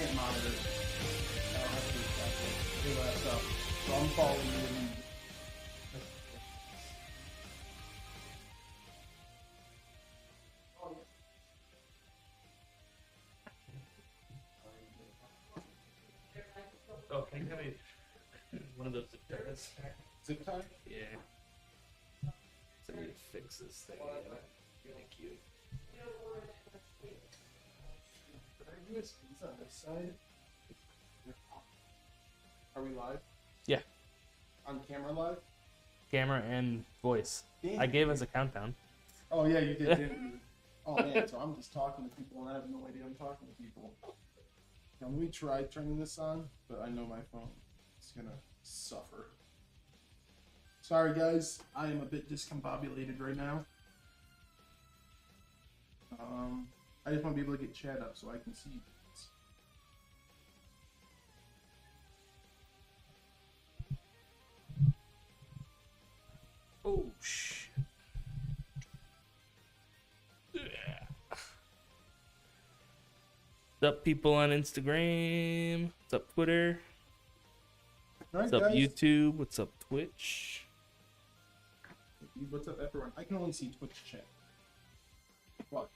can't monitor it. I don't have to exactly. It left up. So I'm following you. Oh, can you have one of those zip ties? Zip tie? Yeah. So I need to fix this thing. Thank you. USBs on this side. Are we live? Yeah. On camera live? Camera and voice. Damn. I gave us a countdown. Oh yeah, you did, didn't you? Oh man, so I'm just talking to people and I have no idea I'm talking to people. Now, let me try turning this on, but I know my phone is gonna suffer. Sorry guys, I am a bit discombobulated right now. I just want to be able to get chat up so I can see you guys. Oh, shit. Yeah. What's up, people on Instagram? What's up, Twitter? All right, What's up, guys. YouTube? What's up, Twitch? What's up, everyone? I can only see Twitch chat. What?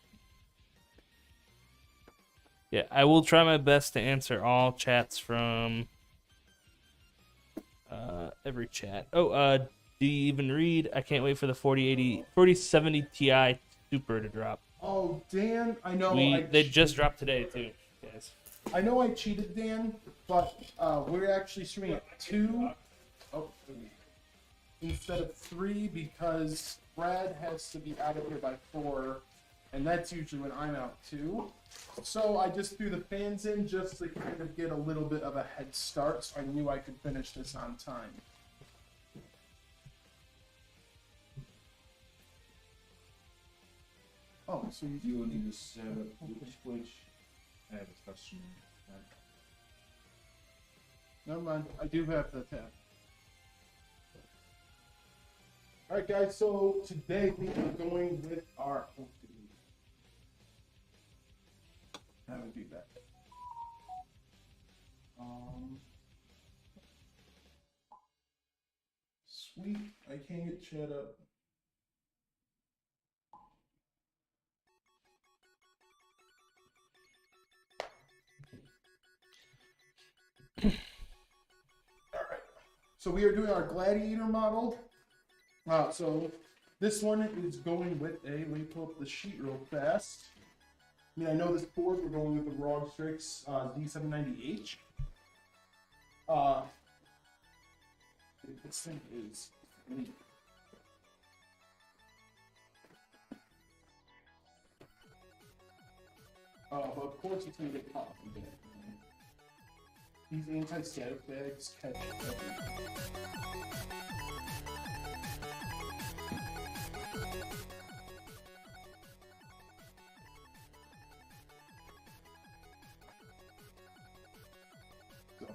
Yeah, I will try my best to answer all chats from every chat. Oh, do you even read? I can't wait for the 4070 Ti Super to drop. Oh, Dan, I know. They just dropped today too, guys. I know I cheated, Dan, but we're actually streaming at 2 instead of 3 because Brad has to be out of here by 4, and that's usually when I'm out too. So I just threw the fans in just to kind of get a little bit of a head start, so I knew I could finish this on time. Oh, so You will need to set up which I have a customer. Never mind. I do have the tab. Alright guys, so today we are going with our how do we do that? Sweet, I can't get chat up. Alright, so we are doing our gladiator model. So this one is going with a, let me pull up the sheet real fast. I mean, I know this board, we're going with the Raw Strix D790H. This thing is neat. But of course it's going to get caught again. These anti-static bags catch everything. So,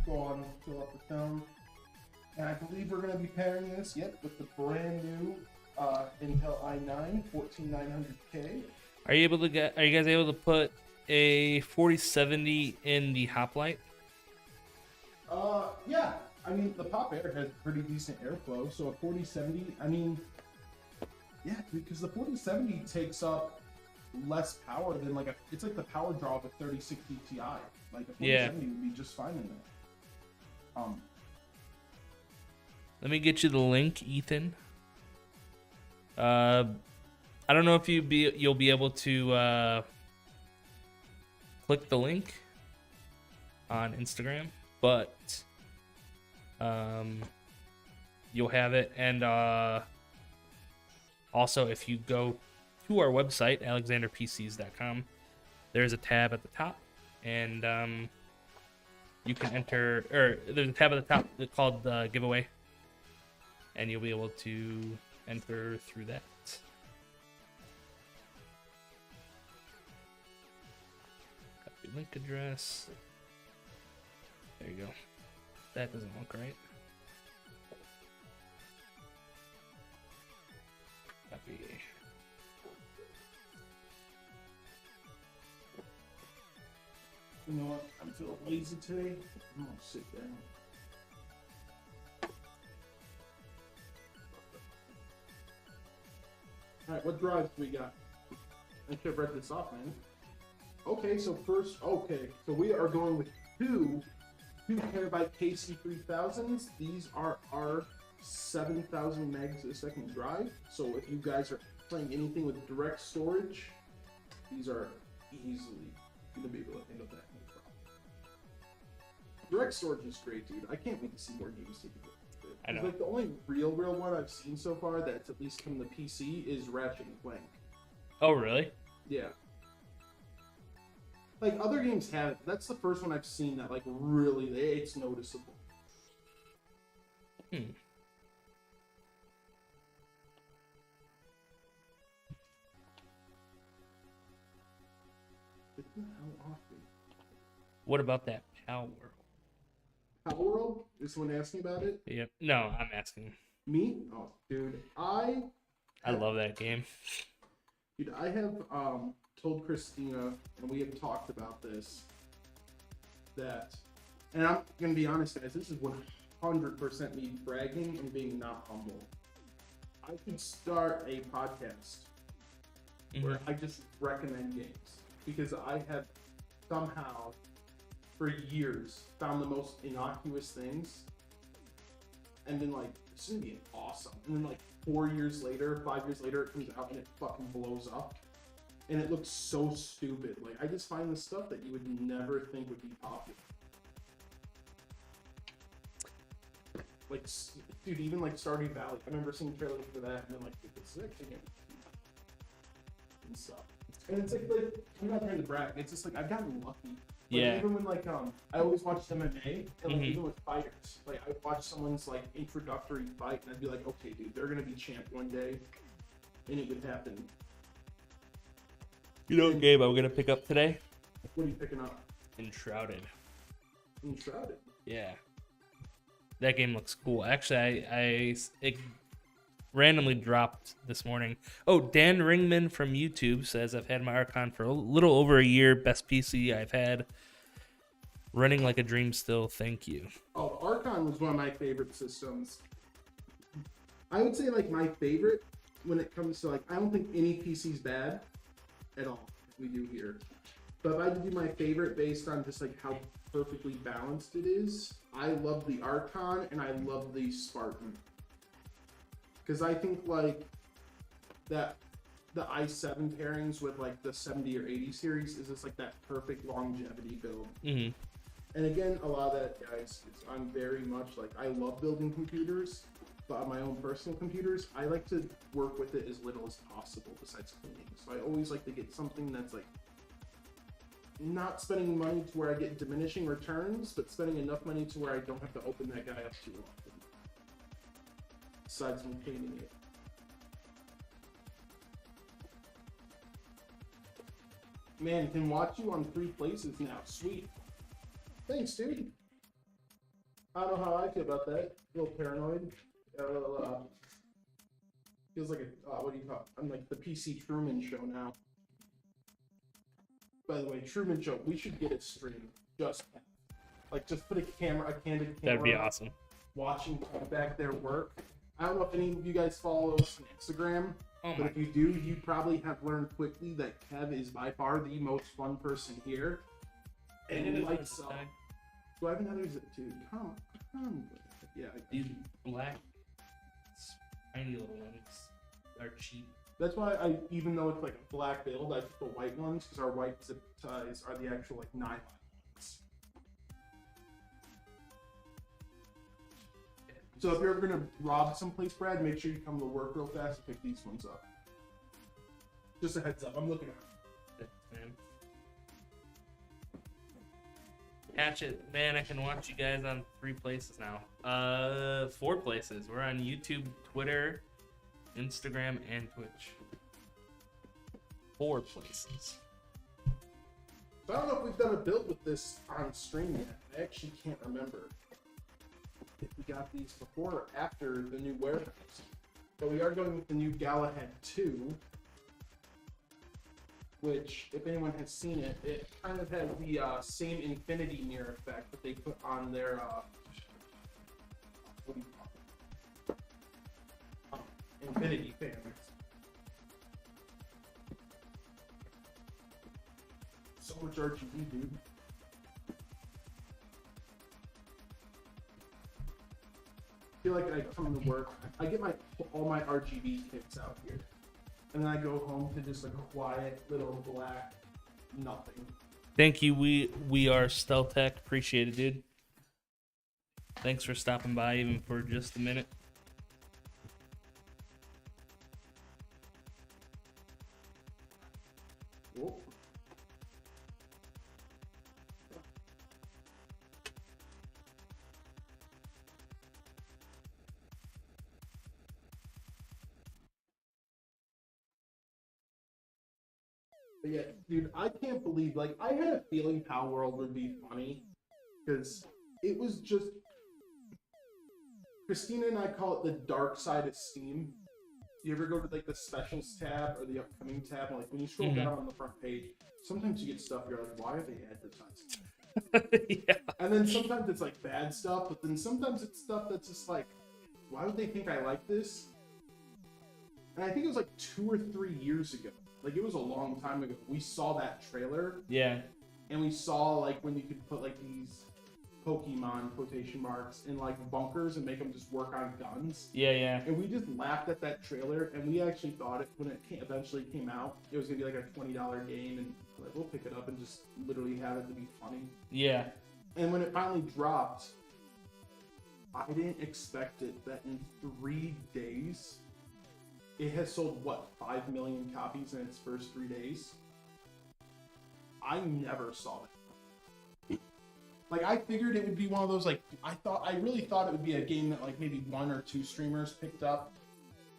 go on, fill up the film. And I believe we're going to be pairing this, with the brand new Intel i9 14900K. Are you guys able to put a 4070 in the hoplite? Yeah. I mean, the Pop Air has pretty decent airflow, so a 4070, I mean, yeah, because the 4070 takes up less power than it's like the power draw of a 3060 Ti. Like a 4070 would be just fine in that. Let me get you the link, Ethan. I don't know if you'll be able to click the link on Instagram, but you'll have it. And also, if you go to our website, alexanderpcs.com, there's a tab at the top, and you can enter, or there's a tab at the top called giveaway, and you'll be able to enter through that. Copy link address. There you go. That doesn't look right. Copy. You know what? feel lazy today. I'm gonna sit down. Alright, what drives do we got? I should have read this off, man. Okay, so first, so we are going with two 2TB KC3000s. These are our 7,000 megs a second drive. So if you guys are playing anything with direct storage, these are easily gonna be able to handle that. No problem. Direct storage is great, dude. I can't wait to see more games take it. I know. Like the only real one I've seen so far that's at least come to PC is Ratchet and Clank. Oh, really? Yeah. Like other games have it. That's the first one I've seen that like really it's noticeable. Hmm. Get the hell off me. What about that Power World? Power World? Is someone asking about it? Yep. No, I'm asking. Me? Oh, dude. I love that game. Dude, I have told Christina, and we have talked about this, that, and I'm gonna be honest, guys, this is 100% me bragging and being not humble. I could start a podcast where I just recommend games because I have somehow, for years, found the most innocuous things, and been like, this is gonna be awesome, and then like 4 years later, 5 years later, it comes out and it fucking blows up. And it looks so stupid. Like, I just find the stuff that you would never think would be popular. Like, dude, even like Stardew Valley. I remember seeing trailers for that and then like, it's actually gonna be and stuff. And it's like, I'm not trying to brag. It's just like, I've gotten lucky. Like, Yeah. Even when like, I always watched MMA, and like, even with fighters, like I would watch someone's like introductory fight, and I'd be like, okay, dude, they're gonna be champ one day, and it would happen. You know what game I'm gonna pick up today? What are you picking up? Enshrouded. Enshrouded. Yeah. That game looks cool. Actually, it randomly dropped this morning. Oh, Dan Ringman from YouTube says I've had my Archon for a little over a year. Best PC I've had. Running like a dream still. Thank you. Oh, Archon was one of my favorite systems. I would say like my favorite when it comes to like, I don't think any PC's bad at all. We do here. But if I had to do my favorite based on just like how perfectly balanced it is, I love the Archon and I love the Spartan. Because I think like that the i7 pairings with like the 70 or 80 series is just like that perfect longevity build. Mm-hmm. And again, a lot of that, guys, I'm very much like, I love building computers, but on my own personal computers, I like to work with it as little as possible besides cleaning. So I always like to get something that's like not spending money to where I get diminishing returns, but spending enough money to where I don't have to open that guy up too often. Besides maintaining it. Man, can watch you on 3 places now. Sweet. Thanks, dude. I don't know how I feel about that. A little paranoid. Feels like a, what do you call it? I'm like the PC Truman Show now. By the way, Truman Show, we should get it streamed. Just put a candid camera. That'd be awesome. Watching back their work. I don't know if any of you guys follow us on Instagram, but if you do, you probably have learned quickly that Kev is by far the most fun person here. And he likes do I have another dude? Come on. Yeah. These black, tiny little ones are cheap. That's why I, even though it's like a black build, I took the white ones because our white zip ties are the actual like nylon ones. So if you're ever gonna rob someplace, Brad, make sure you come to work real fast and pick these ones up. Just a heads up, I'm looking at Man. Hatchet, man, I can watch you guys on 3 places now. 4 places. We're on YouTube, Twitter, Instagram, and Twitch. 4 places. So I don't know if we've done a build with this on stream yet. I actually can't remember if we got these before or after the new warehouse. But we are going with the new Galahad 2. which, if anyone has seen it, it kind of has the same infinity mirror effect that they put on their what do you call it? Infinity fans. So much RGB, dude. I feel like I come to work, I get all my RGB kits out here, and then I go home to just a quiet little black nothing. Thank you. We are Steltech. Appreciate it, dude. Thanks for stopping by, even for just a minute. Whoa. But yeah, dude, I can't believe, like, I had a feeling Power World would be funny, because it was just, Christina and I call it the dark side of Steam. You ever go to, like, the specials tab or the upcoming tab, and, like, when you scroll down on the front page, sometimes you get stuff, you're like, why are they advertising? Yeah. And then sometimes it's, like, bad stuff, but then sometimes it's stuff that's just like, why would they think I like this? And I think it was, like, 2 or 3 years ago. Like, it was a long time ago. We saw that trailer. Yeah. And we saw, like, when you could put, like, these Pokemon, quotation marks, in, like, bunkers and make them just work on guns. Yeah, yeah. And we just laughed at that trailer, and we actually thought when it eventually came out, it was going to be, like, a $20 game, and like, we'll pick it up and just literally have it to be funny. Yeah. And when it finally dropped, I didn't expect it that in 3 days... It has sold, what, 5 million copies in its first 3 days? I never saw that. Like, I figured it would be one of those, like, I really thought it would be a game that, like, maybe 1 or 2 streamers picked up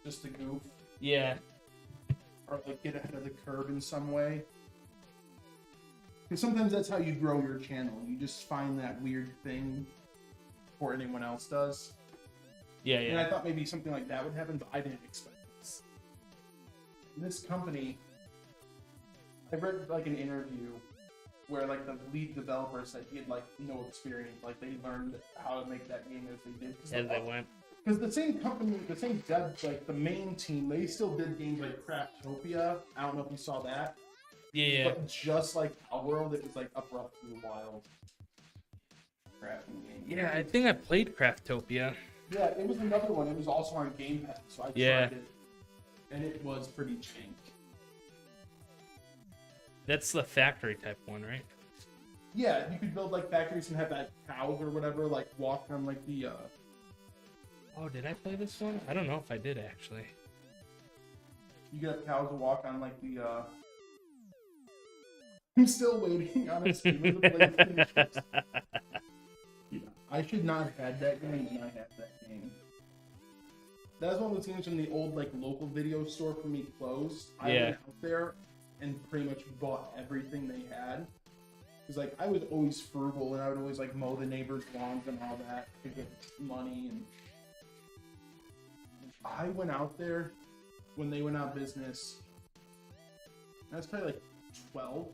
just to goof. Yeah. Or, like, get ahead of the curve in some way. Because sometimes that's how you grow your channel. You just find that weird thing before anyone else does. Yeah, yeah. And I thought maybe something like that would happen, but I didn't expect this. This company, I read like an interview where like the lead developer said he had like no experience, like they learned how to make that game as they did. As they went. Because the same company, the same dev, like the main team, they still did games like Craftopia. I don't know if you saw that. Yeah, yeah. But just like Power World, it was like abruptly wild. Crafting game. Yeah, I think I played Craftopia. Yeah, it was another one. It was also on Game Pass, so I tried it. And it was pretty jank. That's the factory type one, right? Yeah, you could build like factories and have that cows or whatever like walk on like the Oh, did I play this one? I don't know if I did actually. You could have cows to walk on like the I'm still waiting on a stream of the PlayStation. Yeah, I should not have had that game when I had that game. That's one of those games when the old like local video store for me closed. I went out there and pretty much bought everything they had. Because like I was always frugal and I would always like mow the neighbors' lawns and all that to get money. And I went out there when they went out of business. I was probably like 12.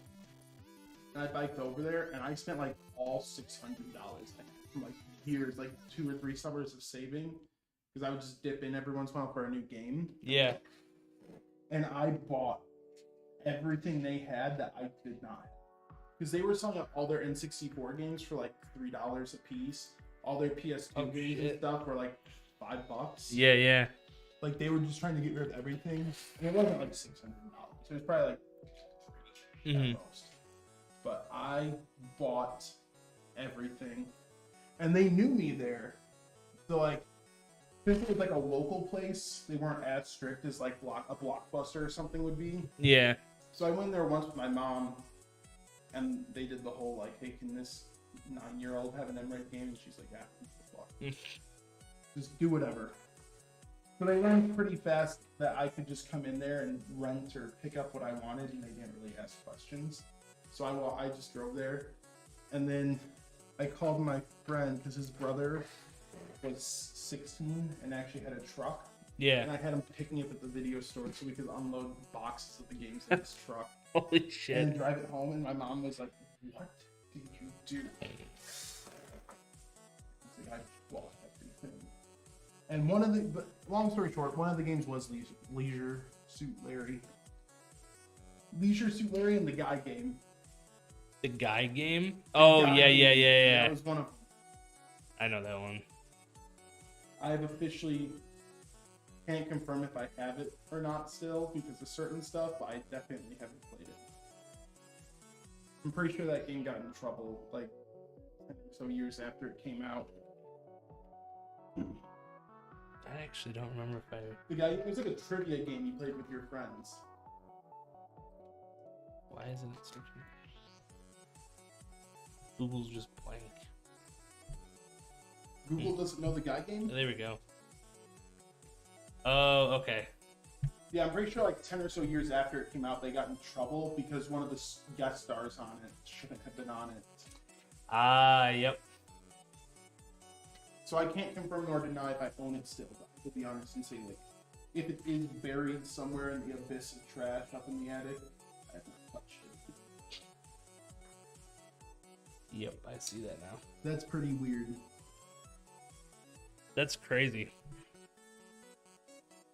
And I biked over there and I spent like all $600 from like years, like 2 or 3 summers of saving. Because I would just dip in every once in a while for a new game. Yeah. And I bought everything they had that I did not. Because they were selling up all their N64 games for like $3 a piece. All their PS2 games and stuff were like $5. Yeah, yeah. Like they were just trying to get rid of everything. And it wasn't like $600. It was probably like $3 at most. But I bought everything. And they knew me there. So like, since it was like a local place, they weren't as strict as like a Blockbuster or something would be. Yeah. So I went there once with my mom, and they did the whole like, hey, can this 9-year-old have an M-rated game? And she's like, yeah, just do whatever. But I learned pretty fast that I could just come in there and rent or pick up what I wanted, and they didn't really ask questions. So I just drove there, and then I called my friend because his brother was 16 and actually had a truck. Yeah. And I had him pick me up at the video store so we could unload boxes of the games in his truck. Holy and shit. then drive it home. And my mom was like, "What did you do?" It's like, I lost everything. And one of the, but long story short, one of the games was Leisure Suit Larry. Leisure Suit Larry and the Guy game. The guy game? Oh, Guy yeah. game. That was one of them. I know that one. I have officially can't confirm if I have it or not still because of certain stuff, but I definitely haven't played it. I'm pretty sure that game got in trouble like some years after it came out. I actually don't remember if I... The guy, it was like a trivia game you played with your friends. Why isn't it searching? Google's just blank. Google doesn't know the Guy game? There we go. Oh, okay. Yeah, I'm pretty sure like 10 or so years after it came out, they got in trouble because one of the guest stars on it shouldn't have been on it. Ah, yep. So I can't confirm nor deny if I own it still, but to be honest and say, like, if it is buried somewhere in the abyss of trash up in the attic, I have not touched it. Yep, I see that now. That's pretty weird. That's crazy.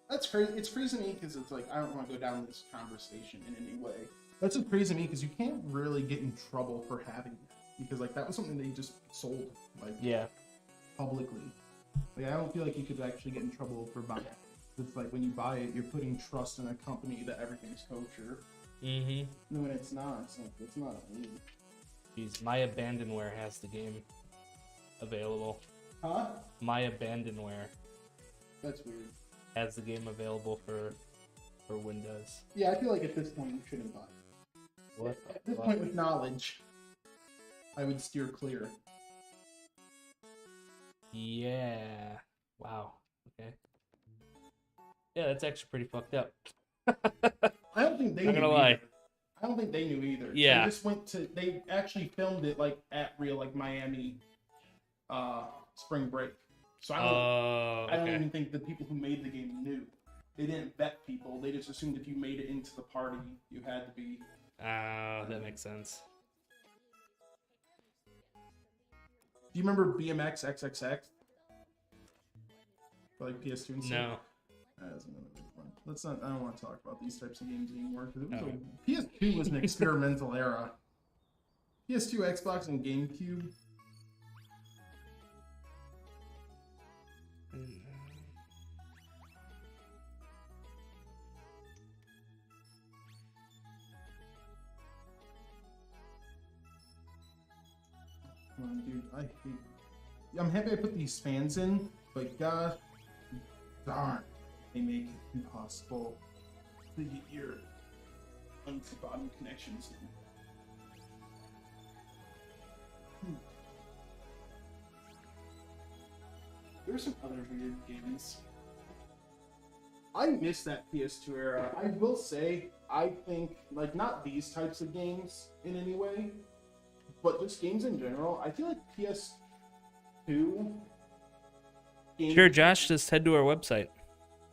That's crazy. It's crazy to me because it's like, I don't want to go down this conversation in any way. That's just crazy to me because you can't really get in trouble for having it. Because, like, that was something that you just sold, like, Yeah. publicly. Like, I don't feel like you could actually get in trouble for buying it. It's like when you buy it, you're putting trust in a company that everything's kosher. Mm-hmm. No, when it's not. It's not a lead. Jeez, My Abandonware has the game available. Huh? My Abandonware That's weird. has the game available for Windows. Yeah, I feel like at this point you shouldn't buy it. What? At this point with knowledge, I would steer clear. Yeah. Wow. Okay. Yeah, that's actually pretty fucked up. I don't think they Not knew gonna lie. either. I don't think they knew either. Yeah. They just went to, they actually filmed it like at real, like Miami spring break. So Oh, I don't okay. even think the people who made the game knew. They didn't vet people. They just assumed if you made it into the party, you had to be. Oh, that makes sense. Do you remember BMX XXX? For like PS2 and stuff? No. That's another big one. Let's not. I don't want to talk about these types of games anymore because Oh. PS2 was an experimental era. PS2, Xbox, and GameCube. Come on, dude. I hate. I'm happy I put these fans in, but gosh darn, they make it impossible to get your unforgotten connections in. There's some other weird games. I miss that PS2 era. I will say, I think, like, not these types of games in any way, but just games in general. I feel like PS2 games. Sure, Josh, just head to our website.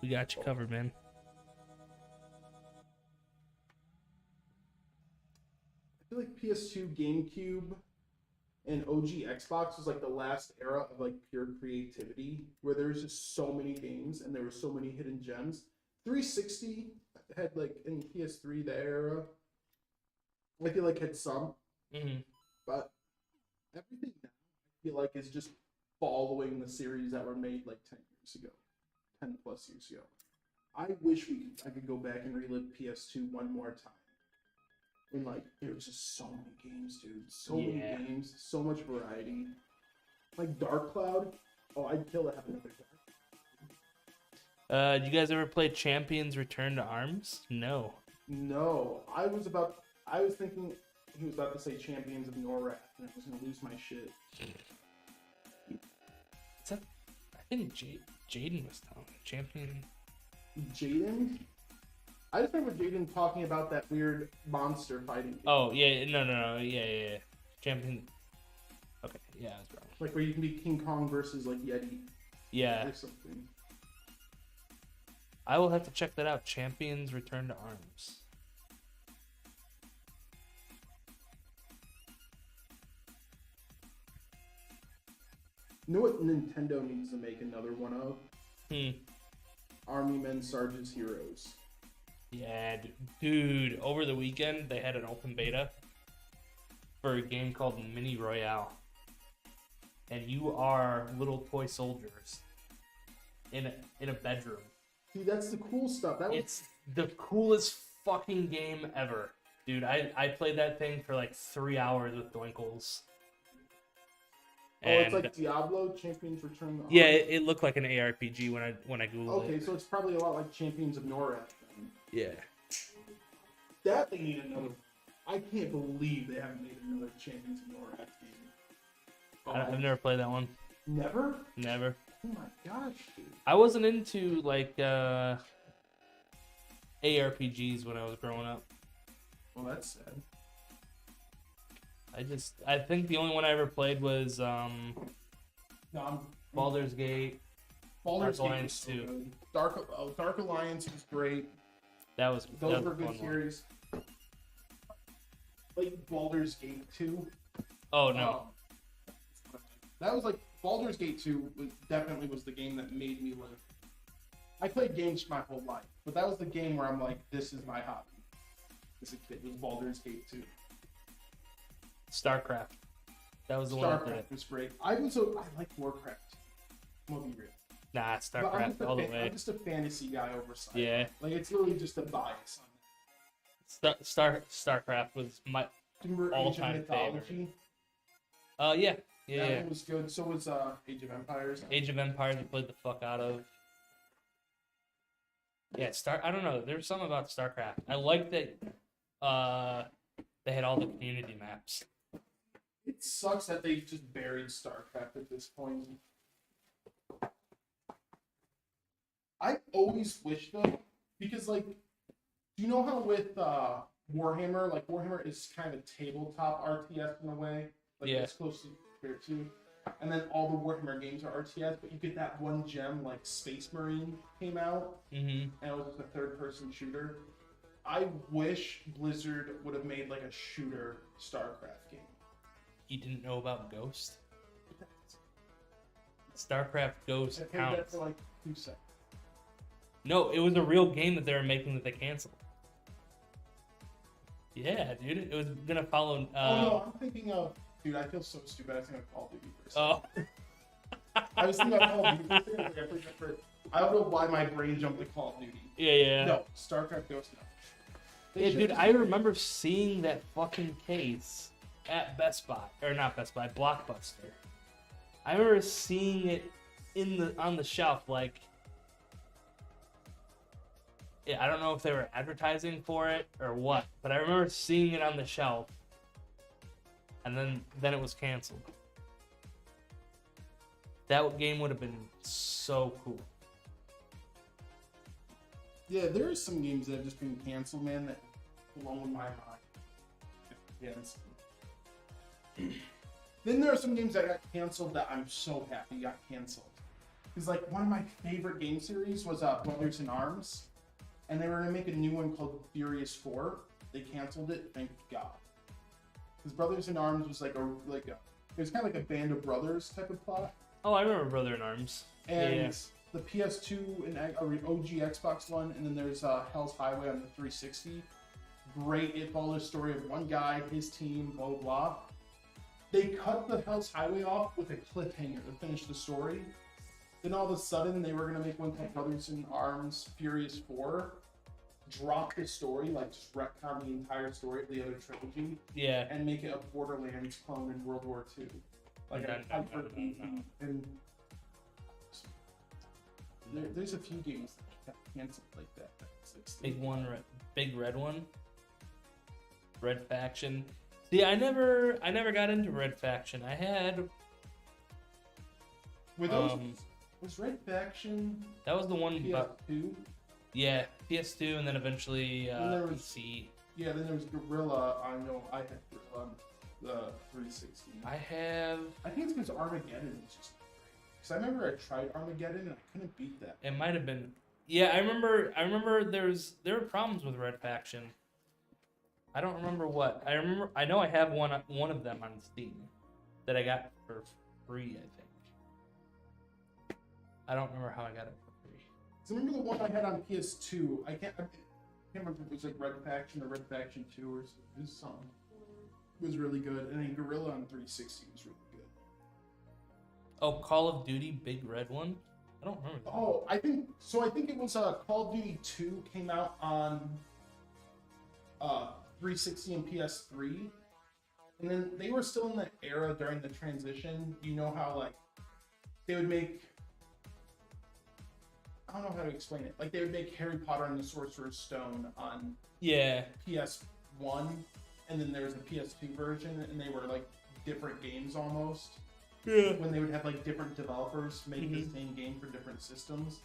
We got you covered, man. I feel like PS2, GameCube, and OG Xbox was like the last era of like pure creativity, where there was just so many games and there were so many hidden gems. 360 had like in PS3 the era. I feel like had some, Mm-hmm. but everything now I feel like is just following the series that were made like 10 years ago, 10 plus years ago. I wish I could go back and relive PS2 one more time. And like, there was just so many games, dude. So many games, so much variety. Like Dark Cloud. Oh, I'd kill to have another Dark. You guys ever play Champions Return to Arms? No. No, I was thinking he was about to say Champions of Norrath, and I was gonna lose my shit. Is that? I think Jaden was telling me. Champion. Jaden? I just remember Jaden talking about that weird monster fighting game. Oh yeah, no, yeah. Champion. Okay, yeah, I was wrong. Like where you can be King Kong versus like Yeti Yeah, or something. I will have to check that out. Champions Return to Arms. You know what Nintendo needs to make another one of? Hmm. Army Men Sarge's Heroes. Yeah, dude. Over the weekend, they had an open beta for a game called Mini Royale, and you are little toy soldiers in a bedroom. See, that's the cool stuff. It's the coolest fucking game ever, dude. I played that thing for like 3 hours with Doinkles. Oh, it's like Diablo, Champions Return to Yeah, Arms. it looked like an ARPG when I googled Okay, it. so it's probably a lot like Champions of Norath. Then. Yeah. That they need another. I can't believe they haven't made another Champions of Norath game. I've never played that one. Never? Never. Oh my gosh, dude. I wasn't into like ARPGs when I was growing up. Well, that's sad. I think the only one I ever played was No, Baldur's Gate. Baldur's Dark Gate Alliance was so 2. good. Dark Alliance was great. Those Those were a good fun one. series. Like Baldur's Gate 2. Oh no. That was like Baldur's Gate 2 definitely was the game that made me live. I played games my whole life, but that was the game where I'm like, this is my hobby. As a kid, was Baldur's Gate 2. StarCraft. That was the one that did StarCraft it. was great. I like Warcraft. I'm gonna be real. Nah, But I'm StarCraft just a all the fan- way. I'm just a fantasy guy over sci-fi. Yeah. Like it's really just a bias on that. StarCraft was my Remember Age of all-time Mythology? yeah. That Yeah. one was good. So was Age of Empires. Age of Empires I played the fuck out of. Yeah, I don't know. There was something about StarCraft. I like that they had all the community maps. It sucks that they just buried StarCraft at this point. I always wish though, because like, do you know how with Warhammer, like Warhammer is kind of a tabletop RTS in a way, like Yeah. it's close to compared to, and then all the Warhammer games are RTS, but you get that one gem like Space Marine came out, Mm-hmm. and it was just a third-person shooter. I wish Blizzard would have made like a shooter StarCraft game. You didn't know about Ghost? StarCraft Ghost I played that counts. for like 2 seconds. No, it was a real game that they were making that they canceled. Yeah, dude. It was gonna follow. Oh no, I'm thinking of. Dude, I feel so stupid. I was thinking of Call of Duty for a second. I was thinking about Call of Duty for a second. Like, I played that for. I don't know why my brain jumped to Call of Duty. Yeah. No, StarCraft Ghost. No. They Yeah, should dude. just- I remember seeing that fucking case at Best Buy, or not Best Buy, Blockbuster. I remember seeing it on the shelf, like. Yeah, I don't know if they were advertising for it or what, but I remember seeing it on the shelf, and then it was canceled. That game would have been so cool. Yeah, there are some games that have just been canceled, man. That blown my mind. Yes. Then there are some games that got canceled that I'm so happy got canceled. Because like one of my favorite game series was Brothers in Arms. And they were gonna make a new one called Furious 4. They canceled it, thank God. Because Brothers in Arms was like it was kind of like a band of brothers type of plot. Oh, I remember Brother in Arms. And Yeah. the PS2 and OG Xbox One, and then there's Hell's Highway on the 360. Great, it follows the story of one guy, his team, blah blah blah. They cut the Hell's Highway off with a cliffhanger to finish the story. Then all of a sudden, they were gonna make one called Brothers in Arms Furious 4. Drop the story, like just retcon the entire story of the other trilogy, Yeah. and make it a Borderlands clone in World War II. Like No, a no, hyper no, no, no. and there's a few games that got canceled like that. Big red one. Red Faction. See, I never got into Red Faction. I had Were those was Red Faction that was the one. PS2? Yeah, PS2, and then eventually And there was- PC. Yeah, then there was Gorilla. I know I had Gorilla on the 360. I have. I think it's because Armageddon was just because I remember I tried Armageddon and I couldn't beat that. It might have been. Yeah, I remember. There were problems with Red Faction. I don't remember what. I know I have one of them on Steam that I got for free. I think. I don't remember how I got it for free. So remember the one I had on PS2? I can't remember if it was like Red Faction or Red Faction 2 or it was something. It was really good. And then Gorilla on 360 was really good. Oh, Call of Duty Big Red one? I don't remember that. Oh, I think it was Call of Duty 2 came out on 360 and PS3. And then they were still in the era during the transition. You know how like they would make, I don't know how to explain it. Like they would make Harry Potter and the Sorcerer's Stone on PS1, and then there was a PS2 version, and they were like different games almost. Yeah. When they would have like different developers make the same game for different systems.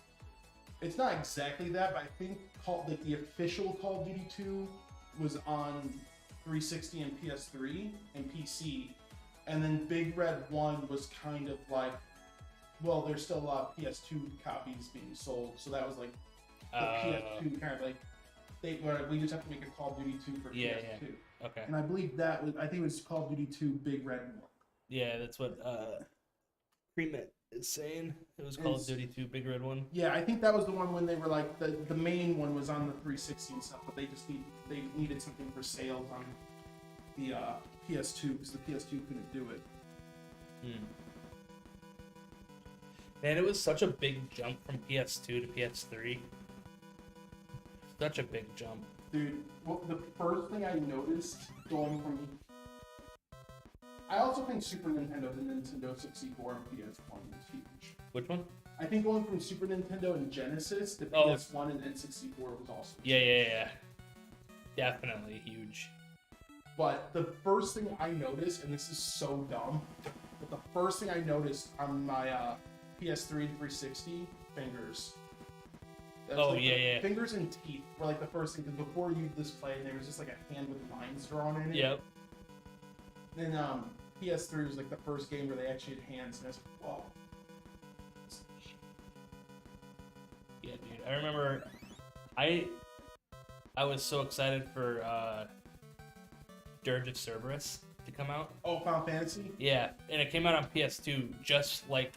It's not exactly that, but I think like the official Call of Duty 2 was on 360 and PS3 and PC, and then Big Red 1 was kind of like, well, there's still a lot of PS2 copies being sold, so that was like the PS2 kind of like we just have to make a Call of Duty 2 for PS2. Yeah. Okay. And I believe I think it was Call of Duty 2 Big Red 1. Yeah, that's what Cremet is saying. It was Call of Duty 2 Big Red one. Yeah, I think that was the one when they were like the main one was on the 360 and stuff, but they needed something for sales on the PS2 because the PS2 couldn't do it. Man, it was such a big jump from PS2 to PS3. Such a big jump. Dude, well, the first thing I noticed going from... I also think Super Nintendo to Nintendo 64 and PS1 was huge. Which one? I think going from Super Nintendo and Genesis to PS1 and N64 was also huge. Yeah. Definitely huge. But the first thing I noticed, and this is so dumb, but the first thing I noticed on my PS3 and 360, fingers. Fingers and teeth were like the first thing, because before you display, there was just like a hand with lines drawn in it. Yep. Then PS3 was like the first game where they actually had hands, and I was like, whoa. Yeah, dude. I remember I was so excited for Dirge of Cerberus to come out. Oh, Final Fantasy? Yeah, and it came out on PS2 just like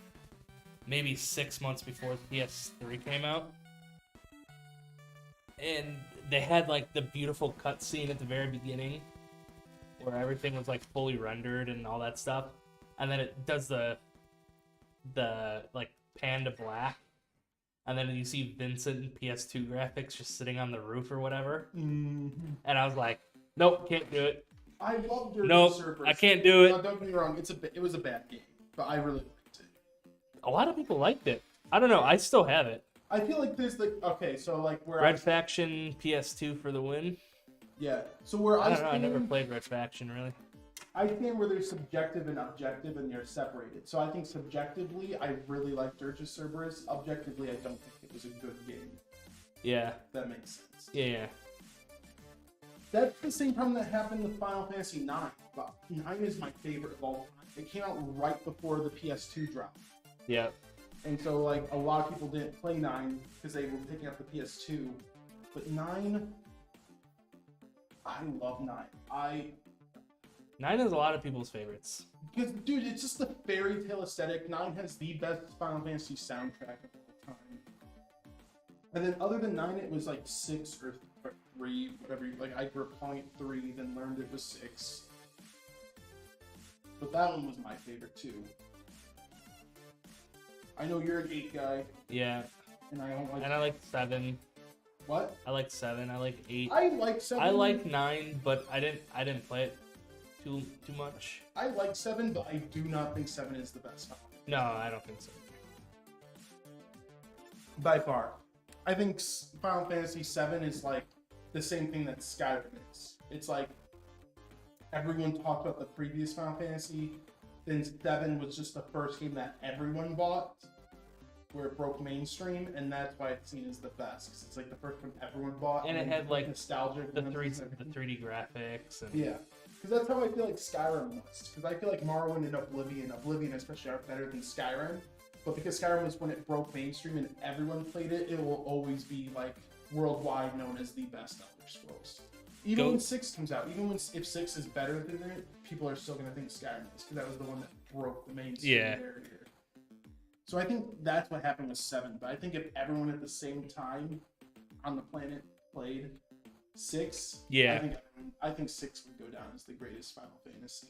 maybe 6 months before PS3 came out. And they had like the beautiful cutscene at the very beginning where everything was like fully rendered and all that stuff. And then it does the like pan to black. And then you see Vincent in PS2 graphics just sitting on the roof or whatever. Mm-hmm. And I was like, nope, can't do it. I love Dirge Nope, of Cerberus. I can't do it. No, don't get me wrong, it was a bad game, but I really liked it. A lot of people liked it. I don't know, I still have it. I feel like there's like, okay, so like where Red Faction PS2 for the win. Yeah, so where I don't know, I never played Red Faction really. I stand where there's subjective and objective, and they're separated. So I think subjectively, I really like Dirge of Cerberus. Objectively, I don't think it was a good game. Yeah. That makes sense. Yeah. That's the same problem that happened with Final Fantasy IX. But 9 is my favorite of all time. It came out right before the PS2 drop. Yeah. And so, like, a lot of people didn't play 9 because they were picking up the PS2. But 9, I love 9. 9 is a lot of people's favorites. Because, dude, it's just the fairy tale aesthetic. 9 has the best Final Fantasy soundtrack of all time. And then, other than 9, it was like 6 or 3, whatever. Like, I grew up calling it 3, then learned it was 6. But that one was my favorite, too. I know you're an 8 guy. Yeah. And I don't like. And I like 7. What? I like 7. I like 8. I like 7. I like 9, but I didn't play it too much. I like 7, but I do not think 7 is the best Final Fantasy. No, I don't think so. By far. I think Final Fantasy 7 is like the same thing that Skyrim is. It's like everyone talked about the previous Final Fantasy, then 7 was just the first game that everyone bought, where it broke mainstream, and that's why it's seen as the best, because it's like the first one everyone bought, And it had like nostalgia, the 3D graphics. And... Yeah, because that's how I feel like Skyrim was. Because I feel like Morrowind and Oblivion especially are better than Skyrim. But because Skyrim was when it broke mainstream and everyone played it, it will always be like worldwide known as the best Elder Scrolls. Even when 6 comes out, if 6 is better than it, people are still gonna think Skyrim is, because that was the one that broke the mainstream barrier. So I think that's what happened with 7. But I think if everyone at the same time on the planet played 6, Yeah. I think 6 would go down as the greatest Final Fantasy.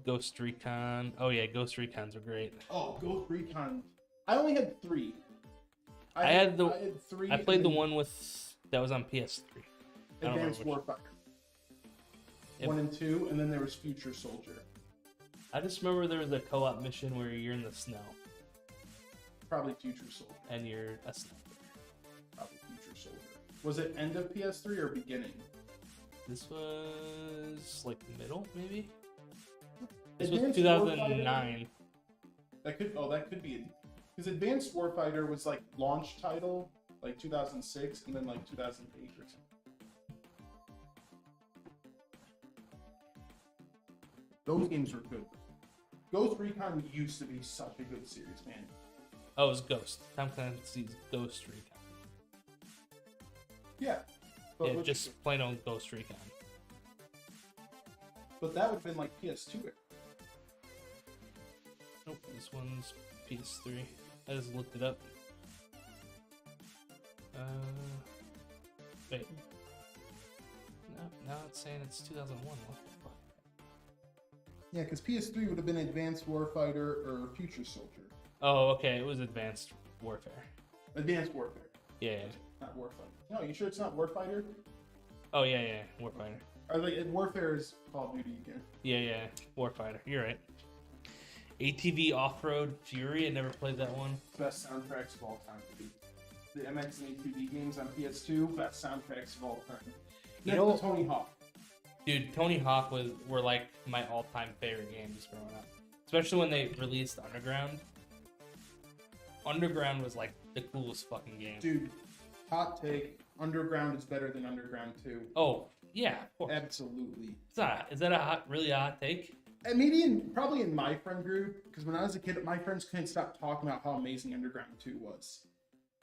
Ghost Recon. Oh yeah, Ghost Recons are great. Oh, Ghost Recon. I only had 3. I had 3. I played the one that was on PS3. Advanced Warfighter. 1 and 2, and then there was Future Soldier. I just remember there was a co-op mission where you're in the snow. Probably Future Soldier. And you're a sniper. Probably Future Soldier. Was it end of PS3 or beginning? This was like middle, maybe? This was Advanced 2009. Warfighter? That could be it. Because Advanced Warfighter was like launch title, like 2006, and then like 2008 or something. Those games were good. Ghost Recon used to be such a good series, man. Oh, it was Ghost. Tom Clancy's Ghost Recon. Yeah. Yeah, just plain old Ghost Recon. But that would have been like PS2. Nope, this one's PS3. I just looked it up. Wait. No, now it's saying it's 2001. What the fuck? Yeah, because PS3 would have been Advanced Warfighter or Future Soldier. Oh, okay. It was Advanced Warfare. Advanced Warfare. Yeah. Not Warfighter. No, you sure it's not Warfighter? Oh, yeah. Warfighter. Or like Warfare is Call of Duty again. Yeah. Warfighter. You're right. ATV Off-Road Fury. I never played that one. Best soundtracks of all time. The MX and ATV games on PS2, best soundtracks of all time. You know, Tony Hawk. Dude, Tony Hawk were like my all-time favorite games growing up. Especially when they released Underground. Underground was like the coolest fucking game. Dude, hot take. Underground is better than Underground 2. Oh, yeah, of course. Absolutely. Is that a really hot take? And maybe probably in my friend group, because when I was a kid, my friends couldn't stop talking about how amazing Underground 2 was.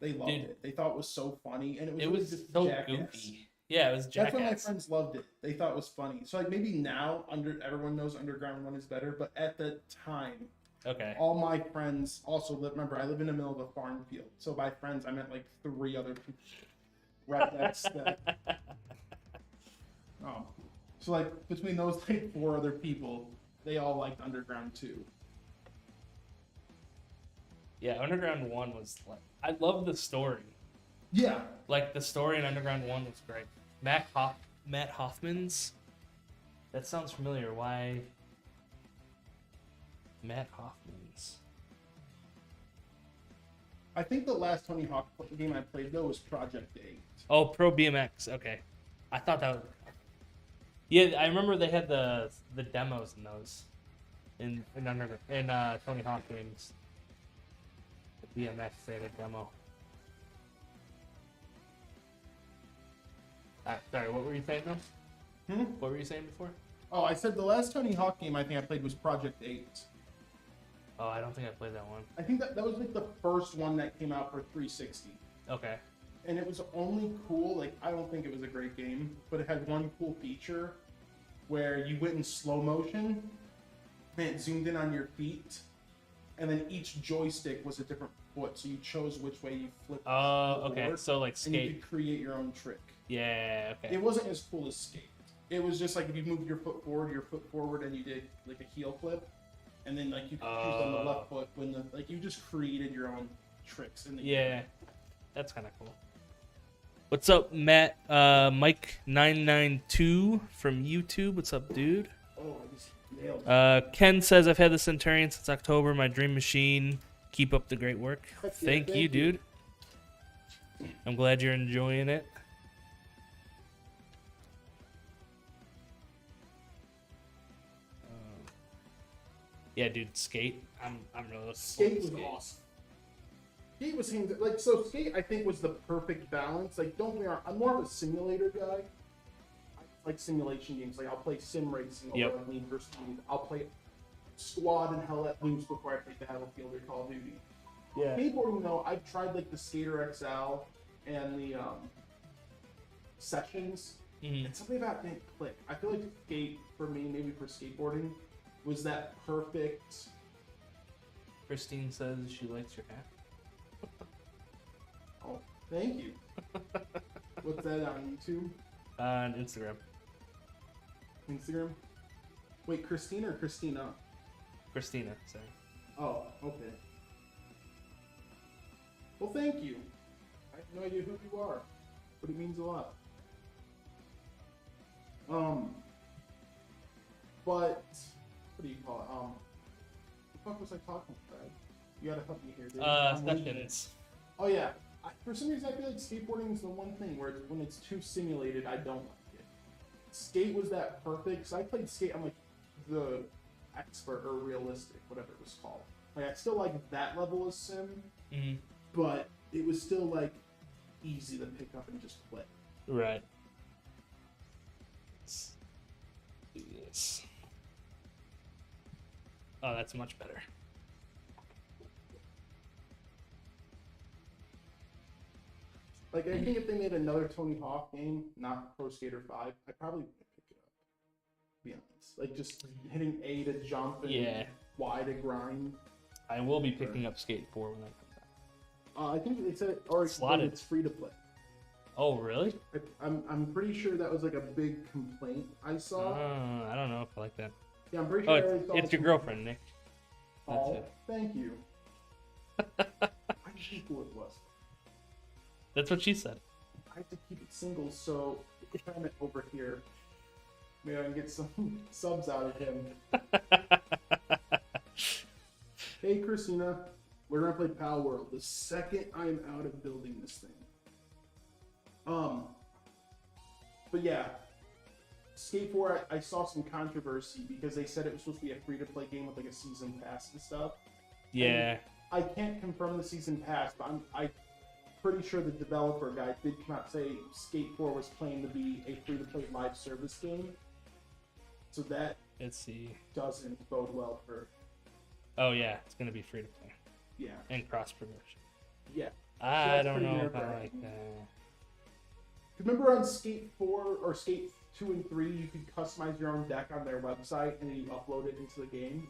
They loved it. They thought it was so funny, and it was just so jackass. goofy. Yeah, it was jackass. That's why my friends loved it. They thought it was funny. So like maybe now everyone knows Underground 1 is better, but at the time, okay, all my friends also live. Remember, I live in the middle of a farm field, so by friends I meant like 3 other people. Right next to that. Oh, so like between those like 4 other people, they all liked Underground 2. Yeah, Underground 1 was like, I love the story. Yeah. Like the story in Underground 1 was great. Matt Hoffman's. That sounds familiar. Why? Matt Hoffman's. I think the last Tony Hawk game I played though was Project 8. Oh, Pro BMX. Okay, I thought that was. Yeah, I remember they had the demos in those, in Tony Hawk games. The BMX they had a demo. Sorry, what were you saying though? What were you saying before? Oh, I said the last Tony Hawk game I think I played was Project 8. Oh, I don't think I played that one. I think that was like the first one that came out for 360. Okay. And it was only cool, like I don't think it was a great game, but it had one cool feature where you went in slow motion and it zoomed in on your feet, and then each joystick was a different foot, so you chose which way you flipped. Oh, okay. So like Skate. And you could create your own trick. Yeah, okay. It wasn't as cool as Skate. It was just like if you moved your foot forward, and you did like a heel flip, and then like you could choose on the left foot when you just created your own tricks in the game. That's kind of cool. What's up, Matt? Mike992 from YouTube. What's up, dude? Oh, I just nailed it. Ken says, I've had the Centurion since October. My dream machine. Keep up the great work. Thank you, dude. I'm glad you're enjoying it. Yeah, dude, Skate. I'm really looking Skate was awesome. Skate was like so. Skate, I think, was the perfect balance. Like, don't get me wrong, I'm more of a simulator guy. I like simulation games. Like, I'll play sim racing over on Need for Speed. I'll play Squad and Hell Let Loose before I play Battlefield or Call of Duty. Yeah. Skateboarding though, I've tried like the Skater XL and the Sessions. Mm-hmm. And something about it didn't click. I feel like Skate for me, maybe for skateboarding, was that perfect Christine says she likes your hat. Oh, thank you. What's that on YouTube? On Instagram. Instagram? Wait, Christina or Christina? Christina, sorry. Oh, okay. Well, thank you. I have no idea who you are, but it means a lot. But what do you call it? What the fuck was I talking about? You gotta help me here, dude. I'm losing it. Sessions. Oh yeah. For some reason, I feel like skateboarding is the one thing where when it's too simulated, I don't like it. Skate was that perfect. So I played skate. I'm like the expert or realistic, whatever it was called. Like I still like that level of sim, but it was still like easy to pick up and just play. Right. Let's do this. Oh, that's much better. Like I think if they made another Tony Hawk game, not Pro Skater 5, I'd probably pick it up. To be honest, like just hitting A to jump and Y to grind. I will be picking up Skate 4 when that comes out. I think they said or Slotted. it's free to play. Oh, really? I'm pretty sure that was like a big complaint I saw. I don't know if I like that. Yeah, I'm pretty sure. Oh, it's your girlfriend, Nick. That's Oh, it. thank you. I think who it was. That's what she said. I have to keep it single, so I'm over here. Maybe I can get some subs out of him. Hey, Christina, we're gonna play Pal World the second I am out of building this thing. But yeah, Skate 4, I saw some controversy because they said it was supposed to be a free-to-play game with like a season pass and stuff. Yeah. And I can't confirm the season pass, but I'm pretty sure the developer guy did come out say Skate 4 was planned to be a free-to-play live service game. So that Let's see. doesn't bode well for... Oh, yeah. It's going to be free to play. Yeah. And cross-promotion. Yeah. I that's don't pretty know if I nerve-wracking. like that. Remember on Skate 4 or Skate 2 and 3, you could customize your own deck on their website and then you upload it into the game?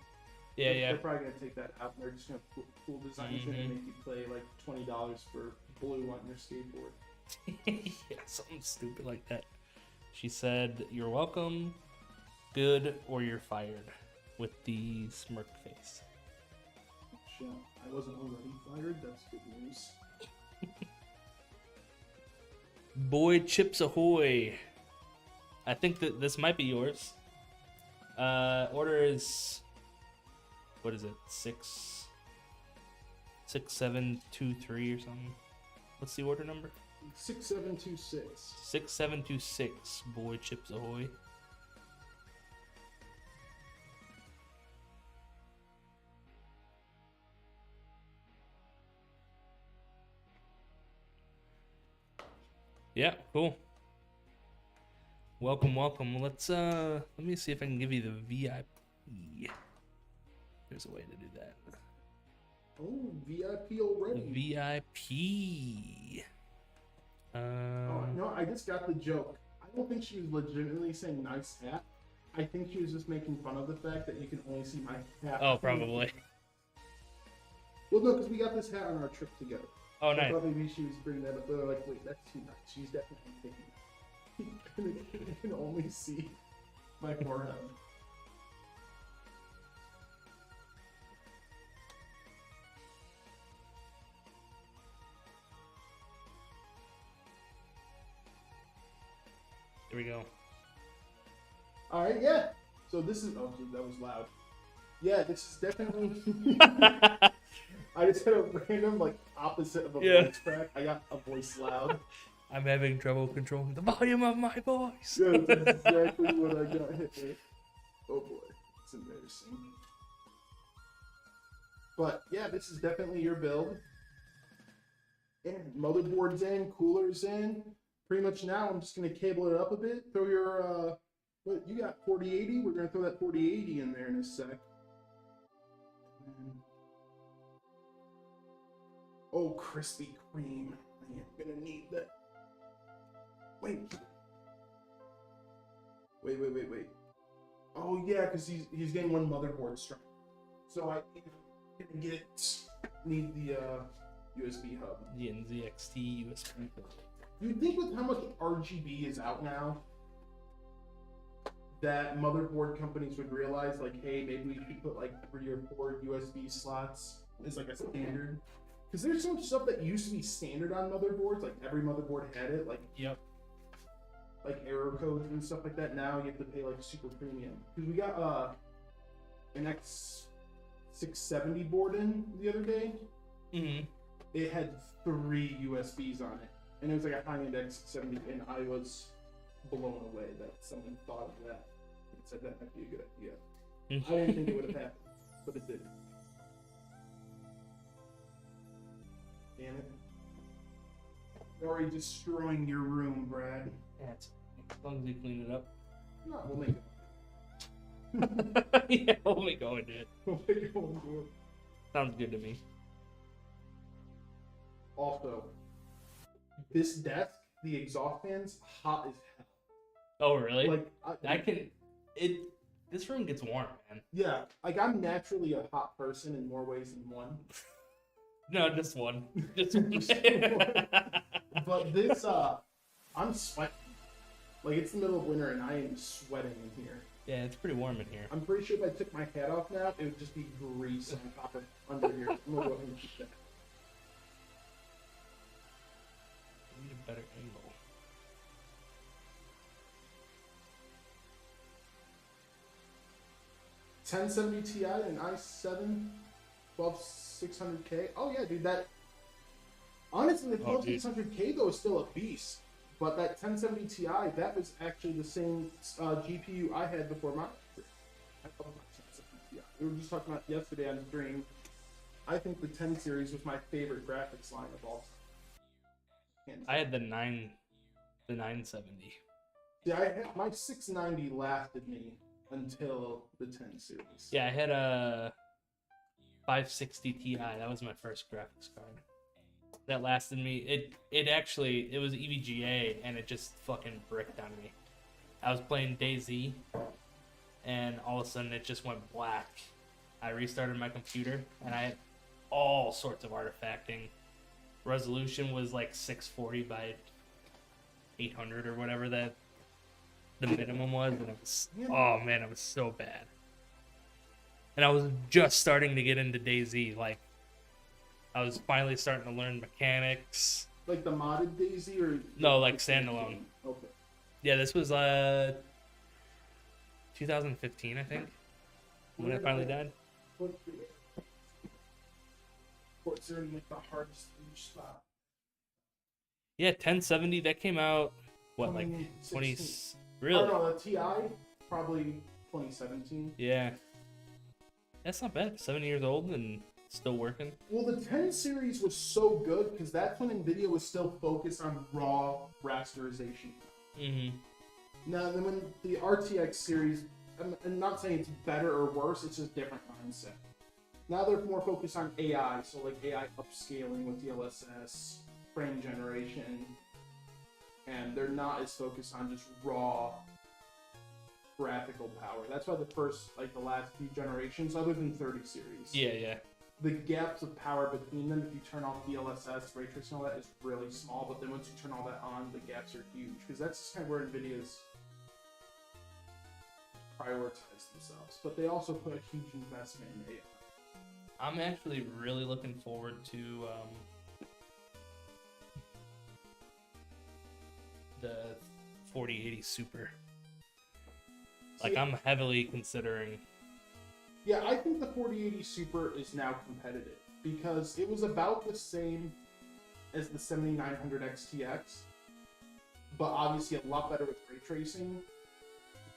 Yeah. They're probably going to take that out and they're just going to put cool designs in and make you play like $20 for blue on your skateboard. Yeah, something stupid like that. She said, "You're welcome, good, or you're fired," with the smirk face. Shit, I wasn't already fired. That's good news. Boy Chips Ahoy. I think that this might be yours. Order is, what is it? 6723 or something. What's the order number? 6726. 6726. Boy Chips Ahoy. Yeah, cool. Welcome. Let's let me see if I can give you the VIP. There's a way to do that. Oh, VIP already. VIP. Oh, no, I just got the joke. I don't think she was legitimately saying nice hat. I think she was just making fun of the fact that you can only see my hat. Oh, probably. Well, no, because we got this hat on our trip together. Oh, I nice. thought maybe she was bringing that up, but they're like, wait, that's too nice. She's definitely thinking. You can only see my forehead. Here we go. All right, yeah. So this is. Oh, dude, that was loud. Yeah, this is definitely. I just had a random like opposite of a voice crack. I got a voice loud. I'm having trouble controlling the volume of my voice. Yeah, that's exactly what I got hit with. Oh boy, it's embarrassing. But yeah, this is definitely your build. And motherboard's in, cooler's in. Pretty much now, I'm just gonna cable it up a bit. Throw your what you got? 4080. We're gonna throw that 4080 in there in a sec. Oh, Krispy Kreme. I am gonna need that. Wait. Oh yeah, because he's getting one motherboard strike. So Need the USB hub. The NZXT USB. You'd think with how much RGB is out now, that motherboard companies would realize, like, hey, maybe we should put like 3 or 4 USB slots as like a standard. Because there's some stuff that used to be standard on motherboards, like every motherboard had it, like Yep. like error codes and stuff like that. Now you have to pay like super premium. Because we got an X670 board in the other day. Mm-hmm. It had 3 USBs on it, and it was like a high-end X670, and I was blown away that someone thought of that and said that might be a good idea. I didn't think it would have happened, but it did. Damn it. You're already destroying your room, Brad. Yeah, as long as you clean it up. No, we'll make it. Yeah, we'll make go into it. We'll make it. We'll do it. Sounds good to me. Also, this desk, the exhaust fan's hot as hell. Oh, really? Like, this room gets warm, man. Yeah, like I'm naturally a hot person in more ways than one. No, just one. Just one. But this, I'm sweating. Like, it's the middle of winter and I am sweating in here. Yeah, it's pretty warm in here. I'm pretty sure if I took my hat off now, it would just be grease on top of under here. I'm gonna go ahead and keep that. I need a better angle. $1070 Ti and i7 12600K. Oh yeah, dude, that honestly the 12600K though is still a beast. But that 1070 Ti, that was actually the same GPU I had before my. I love my 1070 Ti. We were just talking about yesterday on stream. I think the 10 series was my favorite graphics line of all time. I had the 970. Yeah, I had, my 690 lasted me until the 10 series. Yeah, I had a 560 Ti. That was my first graphics card. That lasted me. It was EVGA and it just fucking bricked on me. I was playing DayZ and all of a sudden it just went black. I restarted my computer and I had all sorts of artifacting. Resolution was like 640 by 800 or whatever that the minimum was, and it was, oh man, it was so bad. And I was just starting to get into DayZ, like I was finally starting to learn mechanics. Like the modded DayZ or no, like standalone. Okay. Yeah, this was 2015, I think, when I finally died. Ports are in like the hardest spot. Yeah, 1070. That came out what, like 20? Really? Oh no, the Ti probably 2017. Yeah, that's not bad. 7 years old and still working. Well, the 10 series was so good because that's when NVIDIA was still focused on raw rasterization. Mm-hmm. Now, then when the RTX series, I'm not saying it's better or worse, it's just different mindset. Now they're more focused on AI, so like AI upscaling with DLSS, frame generation, and they're not as focused on just raw graphical power. That's why the last few generations, other than 30 series, Yeah. the gaps of power between them, if you turn off DLSS, ray tracing, all that, is really small, but then once you turn all that on, the gaps are huge, because that's just kind of where NVIDIA's prioritize themselves. But they also put a huge investment in AI. I'm actually really looking forward to the 4080 Super. Like, I'm heavily considering. Yeah, I think the 4080 Super is now competitive because it was about the same as the 7900 XTX, but obviously a lot better with ray tracing.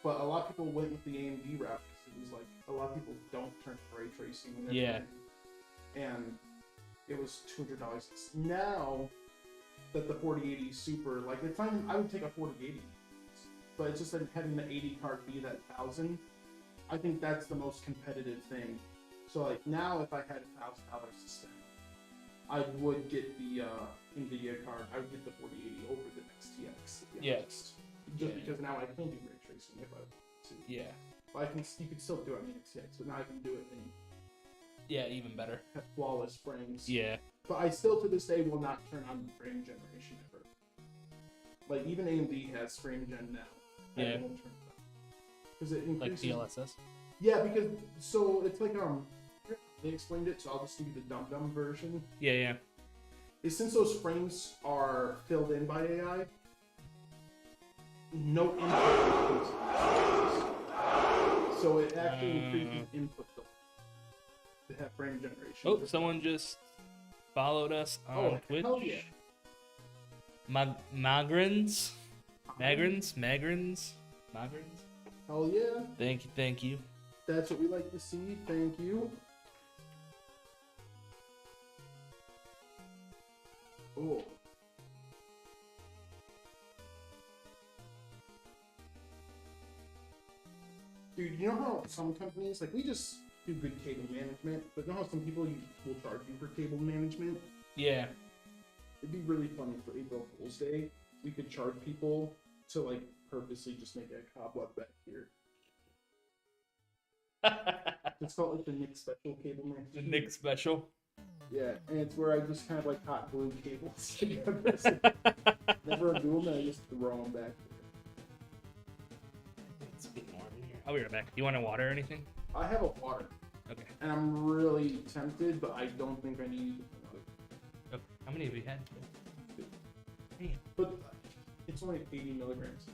But a lot of people went with the AMD route because it was like a lot of people don't turn to ray tracing. Yeah. And it was $200. Now that the 4080 Super, like it's not even, I would take a 4080, but it's just like having the 80 card be that 1000. I think that's the most competitive thing. So like now, if I had $1,000 to spend, I would get the NVIDIA card. I would get the 4080 over the XTX. To be honest. Just because now I can do ray tracing if I want to. Yeah. But you could still do it on the XTX, but now I can do it in Yeah, even better. have flawless frames. Yeah. But I still, to this day, will not turn on the frame generation ever. Like, even AMD has frame gen now. Yeah. I won't turn it on. Because it increases... Like DLSS? Yeah, because, so, it's like, they explained it, so I'll just give you the dumb version. Yeah, yeah. Is since those frames are filled in by AI, no input happens. So it actually increases input to have frame generation. Oh, someone just followed us on Twitch. Hell yeah. Magrins? Magrins? Hell yeah. Thank you. That's what we like to see. Thank you. Oh. Dude, you know how some companies, like, we just do good cable management, but you know how some people will charge you for cable management? Yeah. It'd be really funny for April Fool's Day. We could charge people to, like, purposely just make a cobweb back here. It's called, like, the Nick Special cable management. The Nick Special? Yeah, and it's where I just kind of, like, hot glue cables together. Never undo them, and I just throw them back there. It's a bit warm in here. I'll be right back. You want a water or anything? I have a water. Okay. And I'm really tempted, but I don't think I need another. Okay. How many have you had? Damn. But it's only 80 milligrams.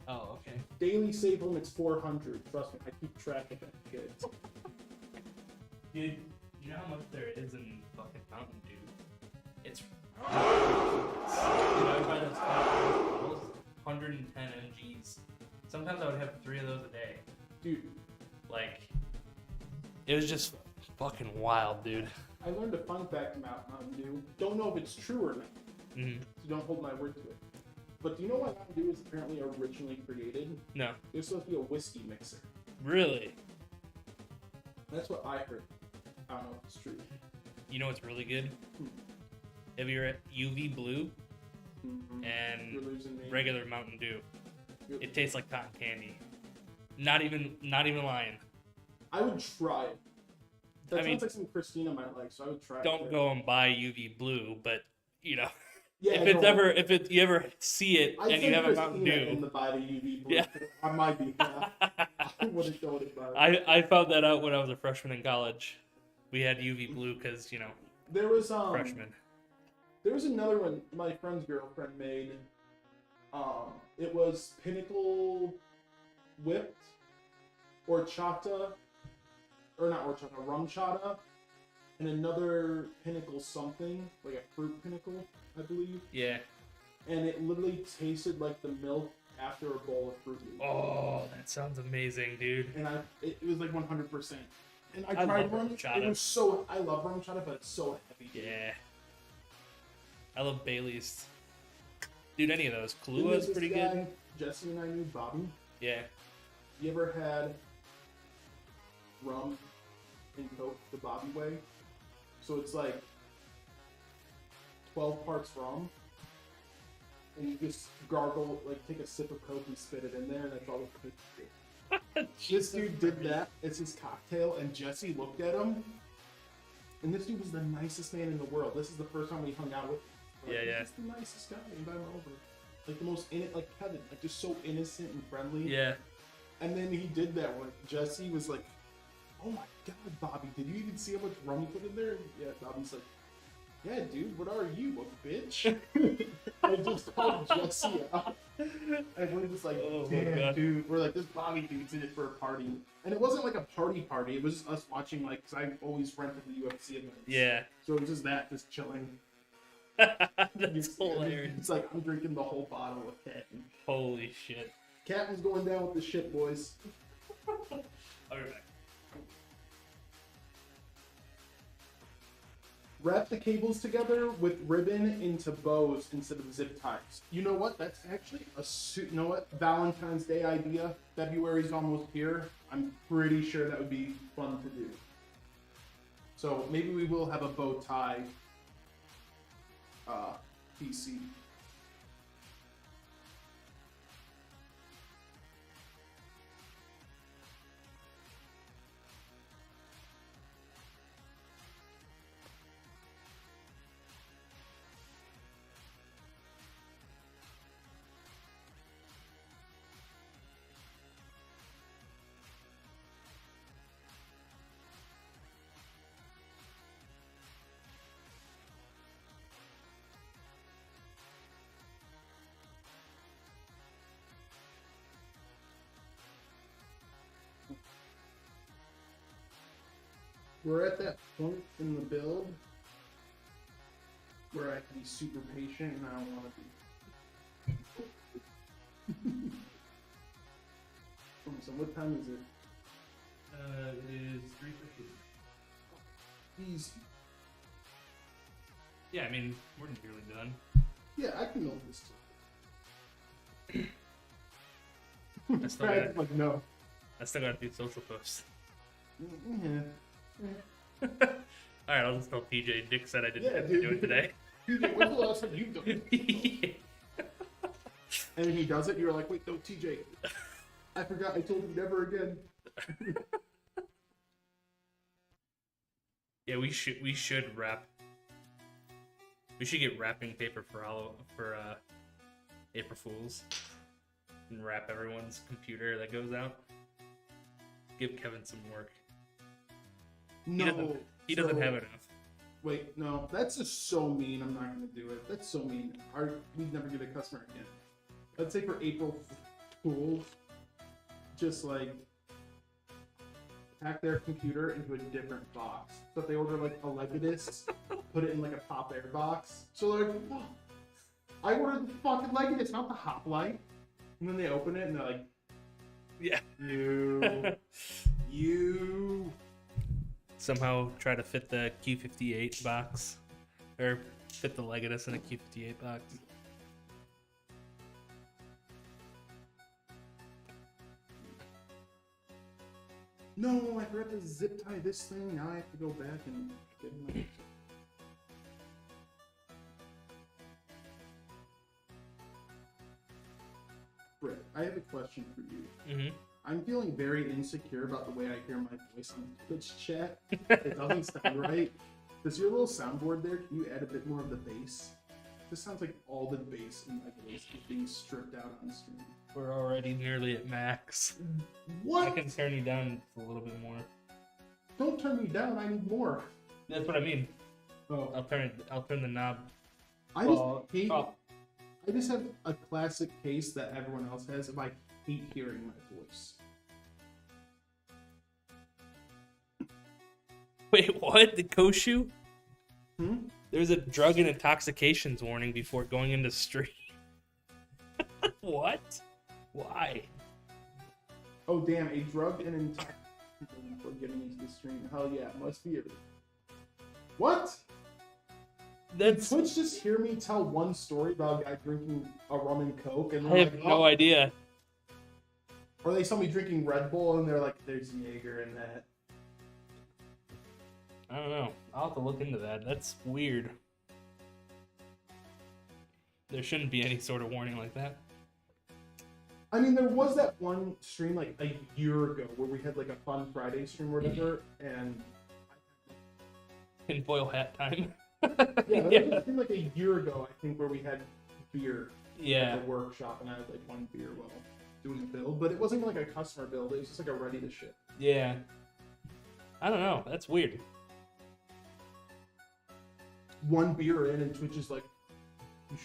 Oh, okay. Daily save limit's 400. Trust me, I keep track of that shit. Dude, you know how much there is in fucking Mountain Dew? It's you know, I buy those bottles, 110 mgs. Sometimes I would have 3 of those a day. Dude, Like, it was just fucking wild, dude. I learned a fun fact about Mountain Dew. Don't know if it's true or not. Mm-hmm. So don't hold my word to it. But do you know why Mountain Dew was apparently originally created? No. It was supposed to be a whiskey mixer. Really? That's what I heard. I don't know if it's true. You know what's really good? Have you ever had UV Blue Mm-hmm. and You're losing me. regular Mountain Dew? Yep. It tastes like cotton candy. Not even lying. I would try it. That I mean, sounds like something Christina might like, so I would try it. Don't go and buy UV Blue, but you know, Yeah, if it's no. ever you ever see it I'd and say you have a Mountain Christina Dew, in the buy the UV blue Yeah. on my behalf. I would have told it about it. I found that out when I was a freshman in college. We had UV Blue because you know, There was freshman. There was another one my friend's girlfriend made. It was Pinnacle whipped horchata, or not horchata, rum chata, and another Pinnacle something, like a fruit Pinnacle, I believe. Yeah. And it literally tasted like the milk after a bowl of Fruit Loops. Oh, that sounds amazing, dude. And it was like 100%. And I I tried love rum. rum chata. It was so, I love rum chata, but it's so heavy. Yeah. I love Bailey's. Dude, any of those. Then Kahlua there's is this pretty guy, good. Jesse and I knew Bobby. Yeah. You ever had rum and Coke the Bobby way? So it's like 12 parts rum, and you just gargle, like take a sip of Coke and spit it in there, and that's all the Coke you do. This dude did that as his cocktail, and Jesse looked at him, and this dude was the nicest man in the world. This is the first time we hung out with him. Like, Yeah, yeah. He's the nicest guy, invite him over. Like the most, like Kevin, like just so innocent and friendly. Yeah. And then he did that one. Jesse was like, "Oh my god, Bobby, did you even see how much rum you put in there?" Yeah, Bobby's like, "Yeah, dude, what are you, a bitch?" I just called Jesse out. And we're just like, Oh my "Damn, God. dude." We're like, "This Bobby dude's in it for a party." And it wasn't like a party. It was just us watching, like, because I always rented the UFC events. Yeah. So it was just that, just chilling. That's hilarious. It's like, I'm drinking the whole bottle of Captain. Holy shit. Captain's going down with the shit, boys. I'll be back. Wrap the cables together with ribbon into bows instead of zip ties. You know what? That's actually you know what? Valentine's Day idea. February's almost here. I'm pretty sure that would be fun to do. So maybe we will have a bow tie PC. we're at that point in the build where I can be super patient and I don't want to be. So what time is it? It is 3:50. Easy. Yeah, I mean, we're nearly done. Yeah, I can milk this too. I still Right, got, like no. I still got to do social posts. Yeah. Alright, I'll just tell TJ. Dick said I didn't Yeah, have to dude. do it today. TJ, when's the last time you've done it? Yeah. And then he does it, and you're like, wait, no, TJ. I forgot. I told you never again. Yeah, we should wrap. We should get wrapping paper for April Fools and wrap everyone's computer that goes out. Give Kevin some work. No. He doesn't have enough. Wait, no. That's just so mean. I'm not going to do it. That's so mean. We'd never get a customer again. Let's say for April Fools, just like pack their computer into a different box. So if they order like a Legatus, put it in like a Pop Air box. So they're like, oh, I ordered the fucking Legatus, not the Hoplite. And then they open it and they're like, Yeah. You. Somehow try to fit the Q58 box, or fit the Legatus in a Q58 box. No, I forgot to zip tie this thing. Now I have to go back and get another. Brett, I have a question for you. Mm-hmm. I'm feeling very insecure about the way I hear my voice on Twitch chat. It doesn't sound right. Does your little soundboard there, can you add a bit more of the bass? This sounds like all the bass in my voice is being stripped out on stream. We're already nearly at max. I What? can turn you down a little bit more. Don't turn me down, I need more. That's what I mean. Oh, I'll turn the knob. I just Oh, hate. oh. I just have a classic case that everyone else has if I hate hearing my voice. Wait, what? The Koshu? Hmm? There's a drug and intoxications warning before going into stream. What? Why? Oh damn, a drug and intoxication before getting into the stream. Hell yeah, must be it. What? Did That's. Twitch just hear me tell one story about a guy drinking a rum and coke and I they're have like, no oh. idea. Or they saw me drinking Red Bull and they're like, there's Jaeger in that. I don't know. I'll have to look into that. That's weird. There shouldn't be any sort of warning like that. I mean, there was that one stream like a year ago where we had like a Fun Friday stream or whatever, and Tinfoil hat time. yeah, there Yeah. was a stream like a year ago, I think, where we had beer Yeah. at the workshop, and I had like one beer while doing a build, but it wasn't even like a customer build; it was just like a ready to ship. Yeah. I don't know. That's weird. One beer in, and Twitch is like, "You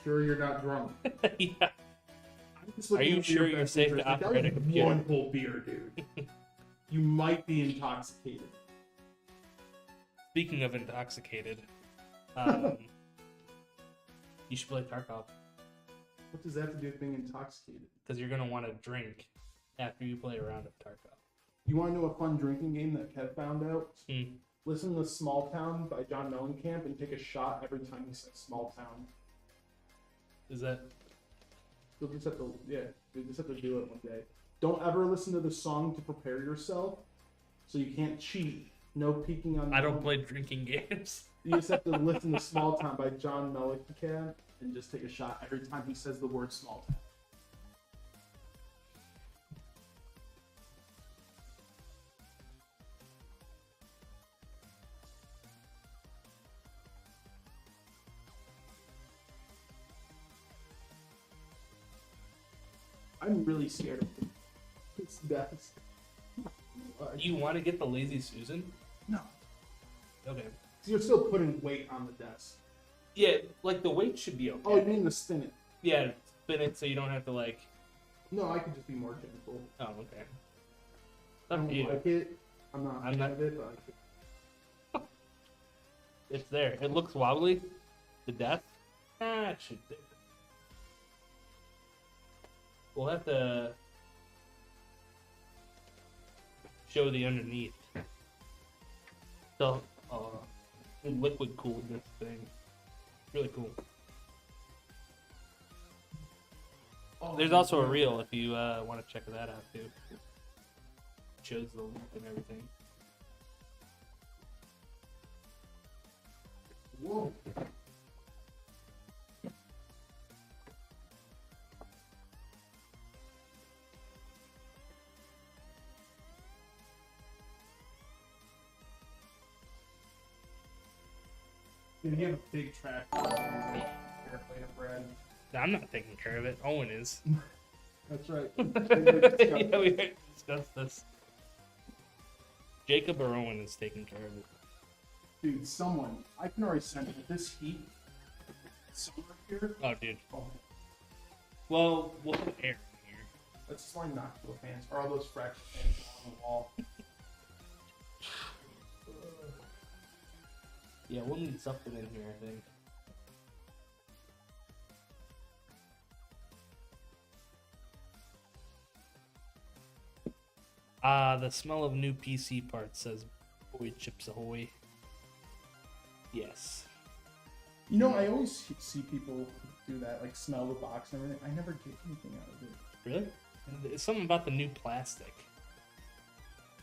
sure you're not drunk?" Yeah. I'm just looking Are you for your sure you're best safe to interest. Like, that operate was a computer? one whole beer, dude. You might be intoxicated. Speaking of intoxicated, you should play Tarkov What does that have to do with being intoxicated? because you're gonna want to drink after you play a round of Tarkov. You want to know a fun drinking game that Kev found out? Hmm. Listen to Small Town by John Mellencamp and take a shot every time he says Small Town. Is that? You'll just have to, yeah, you just have to do it one day. Don't ever listen to the song to prepare yourself, so you can't cheat. No peeking on. I don't play drinking games. You just have to listen to Small Town by John Mellencamp and just take a shot every time he says the word Small Town. I'm really scared of this desk. You want to get the Lazy Susan? No. Okay. So you're still putting weight on the desk. Yeah, like the weight should be okay. Oh, you mean to spin it? Yeah, spin it so you don't have to like. No, I could just be more gentle. Oh, okay. I Up don't to you. like it. I'm not I'm fan not- of it, but I could. It's there. It looks wobbly to death. Ah, it should. We'll have to show the underneath. So, liquid cooled this thing. Really cool. Oh, There's also a reel if you want to check that out too. Shows the loop and everything. Whoa. Dude, you have a big track. Airplane of bread. I'm not taking care of it. Owen is. That's right. Yeah, we already discussed this. Jacob or Owen is taking care of it. Dude, someone. I can already sense with this heat. Summer here. Oh, dude. Oh, Well, we'll put air in here. let's just like knock the fans. Or all those fractal fans on the wall. Yeah, we'll need something in here, I think. The smell of new PC parts, says Boy Chips Ahoy. Yes. You know, I always see people do that, like smell the box and everything. I never get anything out of it. Really? It's something about the new plastic.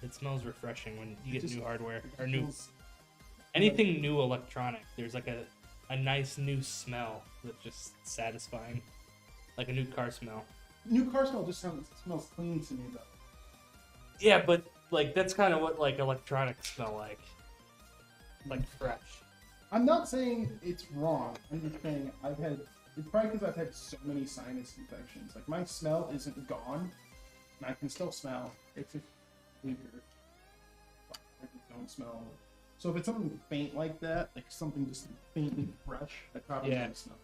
It smells refreshing when you get new hardware or new anything new electronic. There's like a nice new smell that's just satisfying, like a new car smell. New car smell just smells clean to me, though. Yeah, but like that's kind of what like electronics smell like fresh. I'm not saying it's wrong. I'm just saying it's probably because I've had so many sinus infections. Like my smell isn't gone, and I can still smell. It's just weird. I just don't smell. So if it's something faint like that, like something just faintly fresh, I probably don't smell.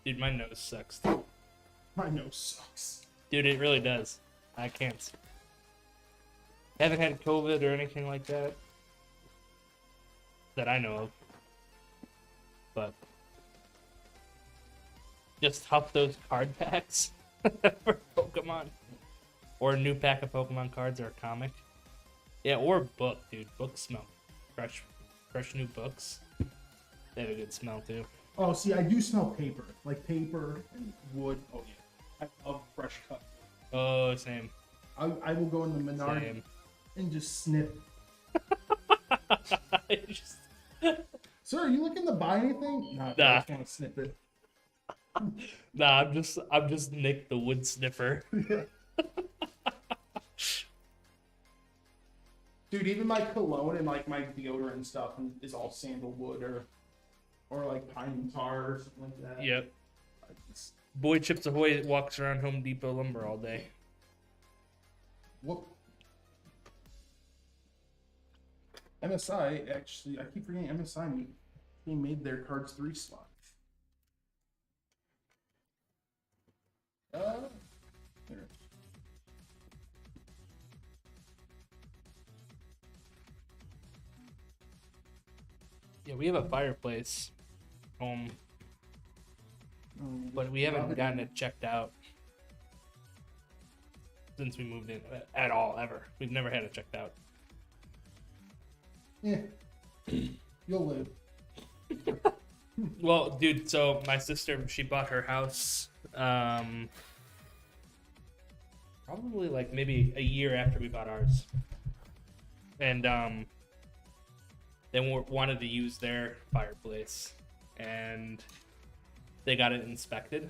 Dude, my nose sucks. Too. My nose sucks. Dude, it really does. I can't. Haven't had COVID or anything like that I know of. But just huff those card packs for Pokemon. Or a new pack of Pokemon cards or a comic. Yeah, or a book, dude. Books smell fresh new books. They have a good smell too. Oh, see, I do smell paper. Like paper and wood. Oh, yeah. I love fresh cut. Oh, same. I will go in the Menard Same. and just sniff. Just- Sir, are you looking to buy anything? Nah, I Nah. just want to sniff it. Nah, I'm just Nick the wood sniffer. Dude, even my cologne and like my deodorant and stuff is all sandalwood or like pine tar or something like that. Yep. It's- Boy Chips Ahoy walks around Home Depot lumber all day. Whoop. MSI actually, I keep forgetting MSI. They made their cards 3 slot. There. Yeah, we have a fireplace home, but we haven't gotten it checked out since we moved in at all, ever. We've never had it checked out. Yeah. You'll live. Well, dude, so my sister, she bought her house probably like maybe a year after we bought ours. And they wanted to use their fireplace, and they got it inspected.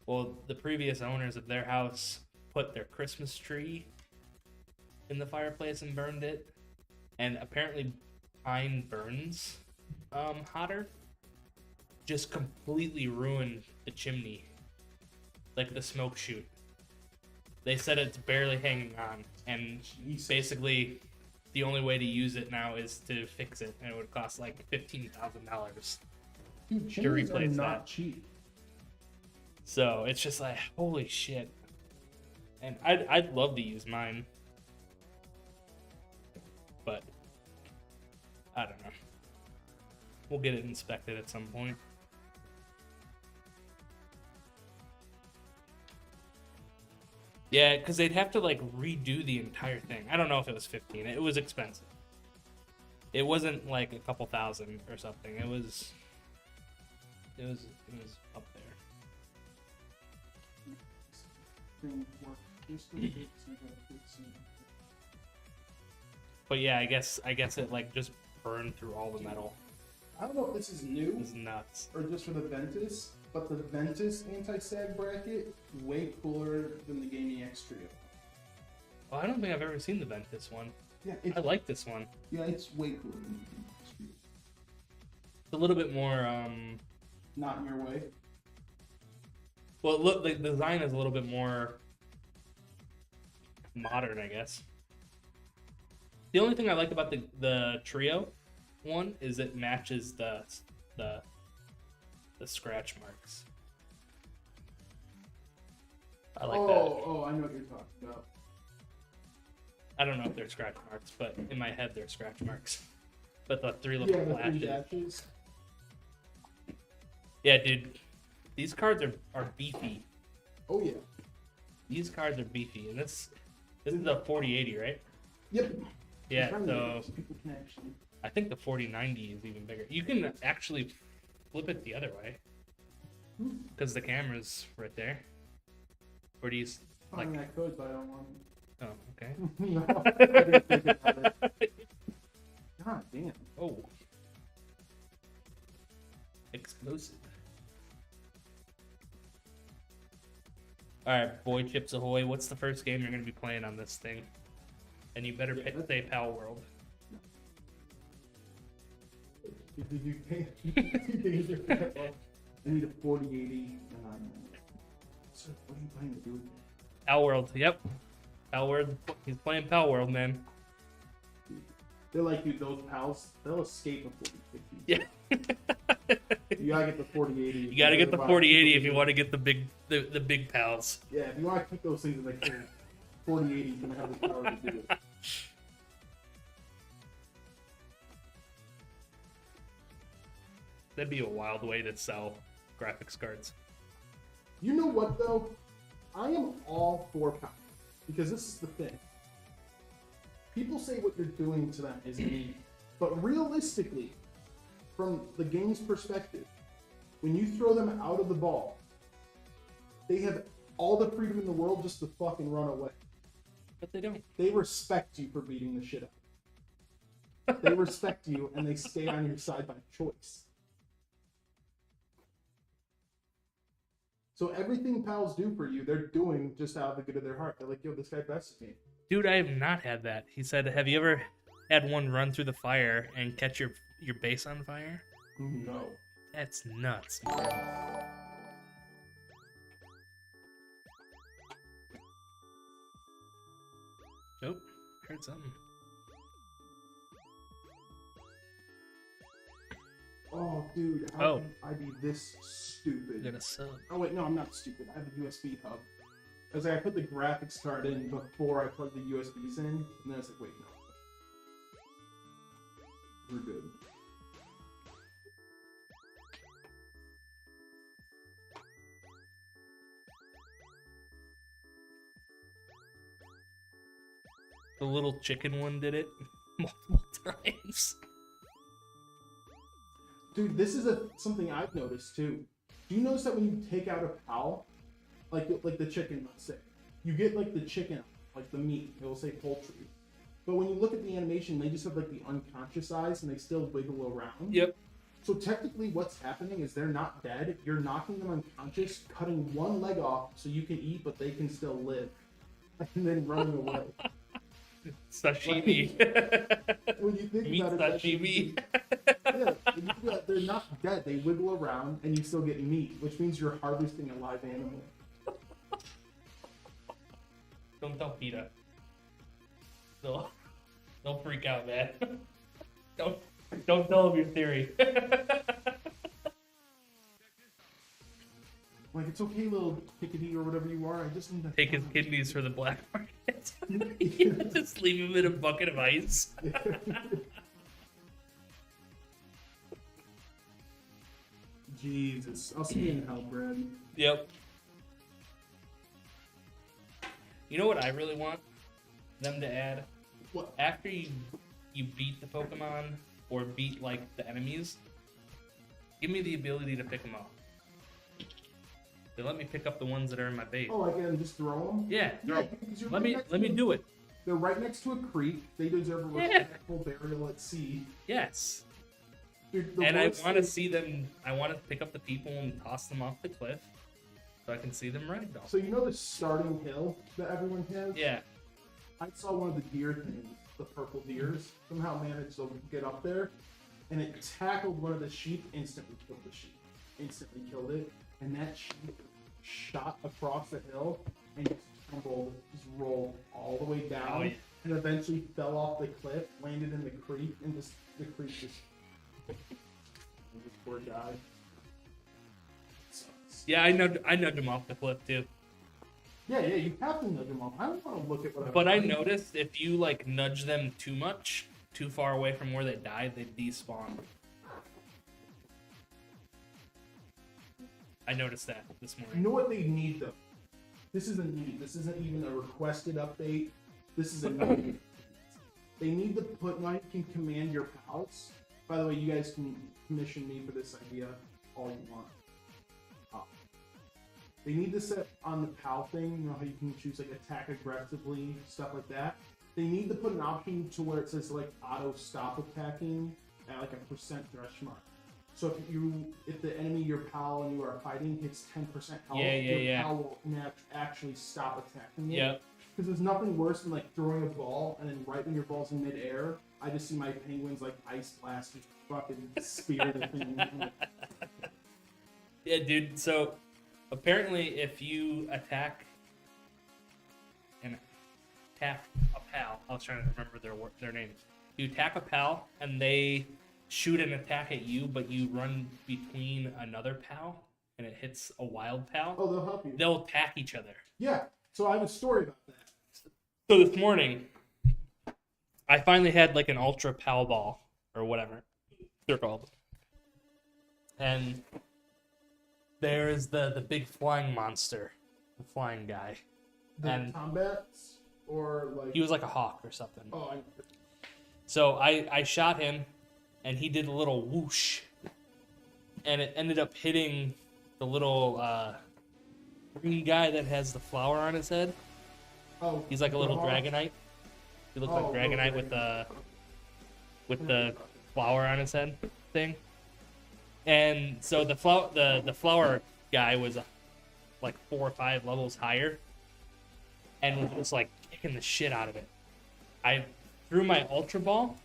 Well, the previous owners of their house put their Christmas tree in the fireplace and burned it. And apparently pine burns hotter. Just completely ruined the chimney. Like the smoke chute. They said it's barely hanging on. And basically the only way to use it now is to fix it. And it would cost like $15,000 Dude, to chimneys are replace not that. cheap. So it's just like, holy shit. And I'd love to use mine. But I don't know. We'll get it inspected at some point. Yeah, because they'd have to like redo the entire thing. I don't know if it was 15. It was expensive. It wasn't like a couple thousand or something. It was up there. But yeah, I guess it like just burned through all the metal. I don't know if this is new It was nuts. or just for the Ventus, but the Ventus anti-sag bracket way cooler than the Gaming X Trio. Well, I don't think I've ever seen the Ventus one. Yeah, I like this one. yeah, it's way cooler than the Gaming X Trio. It's a little bit more Not in your way. well, look, the design is a little bit more modern, I guess. The only thing I like about the Trio one is it matches the scratch marks. I like that. Oh, I know what you're talking about. I don't know if they're scratch marks, but in my head they're scratch marks. But the three little Yeah, the three flashes. dashes. Yeah, dude. These cards are beefy. Oh yeah. These cards are beefy, and this is a 4080, right? Yep. Yeah, I'm trying so to- people can actually. I think the 4090 is even bigger. You can actually flip it the other way because the camera's right there. Or do you I mean, I could, but I don't want Oh, okay. to. No, I didn't think about it. God damn. Oh, explosive. All right, boy, Chips Ahoy. What's the first game you're gonna be playing on this thing? And you better pick say Pal World. Did you think? I need a 4080 and I'm. So what are you planning to do with it? Pal World. Yep. Pal World. He's playing Pal World, man. They're like, dude, those pals, they'll escape a 4050. Yeah. You gotta get the 4080. You gotta get the 4080 if you want to get the big pals. Yeah, if you want to keep those things in the can, 4080 is gonna have the power to do it. That'd be a wild way to sell graphics cards. You know what though? I am all for power because this is the thing. People say what you're doing to them is mean, but realistically, from the game's perspective, when you throw them out of the ball, they have all the freedom in the world just to fucking run away. But they don't. They respect you for beating the shit out. They respect you and they stay on your side by choice. So everything pals do for you, they're doing just out of the good of their heart. They're like, yo, this guy bested me. Dude, I have not had that. He said, have you ever had one run through the fire and catch your base on fire? No. That's nuts, man. Nope. Heard something. Oh, dude, how Oh. can I be this stupid? You got a sub. Oh, wait, no, I'm not stupid. I have a USB hub. I was like, I put the graphics card in before I plugged the USBs in, and then I was like, wait, no. We're good. The little chicken one did it multiple times. Dude, this is something I've noticed too. Do you notice that when you take out a pal, like the chicken, let's say, you get like the chicken, like the meat, it will say poultry. But when you look at the animation, they just have like the unconscious eyes and they still wiggle around. Yep. So technically what's happening is they're not dead, you're knocking them unconscious, cutting one leg off so you can eat but they can still live. And then running away. Sashimi. When you think Meat about it, sashimi. yeah, when you think about it, they're not dead. They wiggle around, and you still get meat, which means you're harvesting a live animal. Don't tell PETA. Don't freak out, man. Don't tell him your theory. Like, it's okay, little pickety or whatever you are. I just need to Take his kidneys for the black market. Just leave him in a bucket of ice. Jesus. I'll see you in hell, Brad. Yep. You know what I really want them to add? What? After you beat the Pokemon or beat like the enemies, give me the ability to pick them up. They let me pick up the ones that are in my base. Oh, I can just throw them? Yeah, Yeah, let me do it. They're right next to a creek. They deserve a respectful burial at sea. Yes. Dude, And I want to see them. I want to pick up the people and toss them off the cliff, so I can see them ragdoll. So you know the starting hill that everyone has? Yeah. I saw one of the deer things, the purple deers, somehow managed to get up there, and it tackled one of the sheep, instantly killed the sheep. Instantly killed it, and that sheep shot across the hill and just tumbled, just rolled all the way down, Oh, yeah. and eventually fell off the cliff, landed in the creek, and just the creek just... this poor guy. Sucks. Yeah, I nudged him off the cliff too. Yeah, you have to nudge them off. I don't want to look at what But I I'm noticed if you like nudge them too much, too far away from where they died, they despawn. I noticed that this You morning. know what they need though? This isn't need. This isn't even a requested update. This is a need. They need to put now you can command your pals. By the way, you guys can commission me for this idea all you want. They need to set on the PAL thing, you know how you can choose like attack aggressively, stuff like that. They need to put an option to where it says like auto stop attacking at like a % thresh mark. So if the enemy your PAL and you are fighting hits 10% health, your PAL will actually stop attacking it. Yep. Because there's nothing worse than like throwing a ball and then right when your ball's in midair, I just see my penguins like ice blast just fucking spear the thing. Yeah, dude. So apparently, if you attack a pal, I was trying to remember their names. You attack a pal and they shoot an attack at you, but you run between another pal and it hits a wild pal. Oh, they'll help you. They'll attack each other. Yeah. So I have a story about that. So this morning, I finally had like an ultra pal ball or whatever they're called, and there's the big flying monster, the flying guy. The And combats or like he was like a hawk or something. oh, So I shot him, and he did a little whoosh, and it ended up hitting the little green guy that has the flower on his head. oh, He's like a little the hawk? Dragonite. He looks Oh, like Dragonite with the flower on his head thing. And so the flower guy was like 4 or 5 levels higher, and was just like kicking the shit out of it. I threw my Ultra Ball,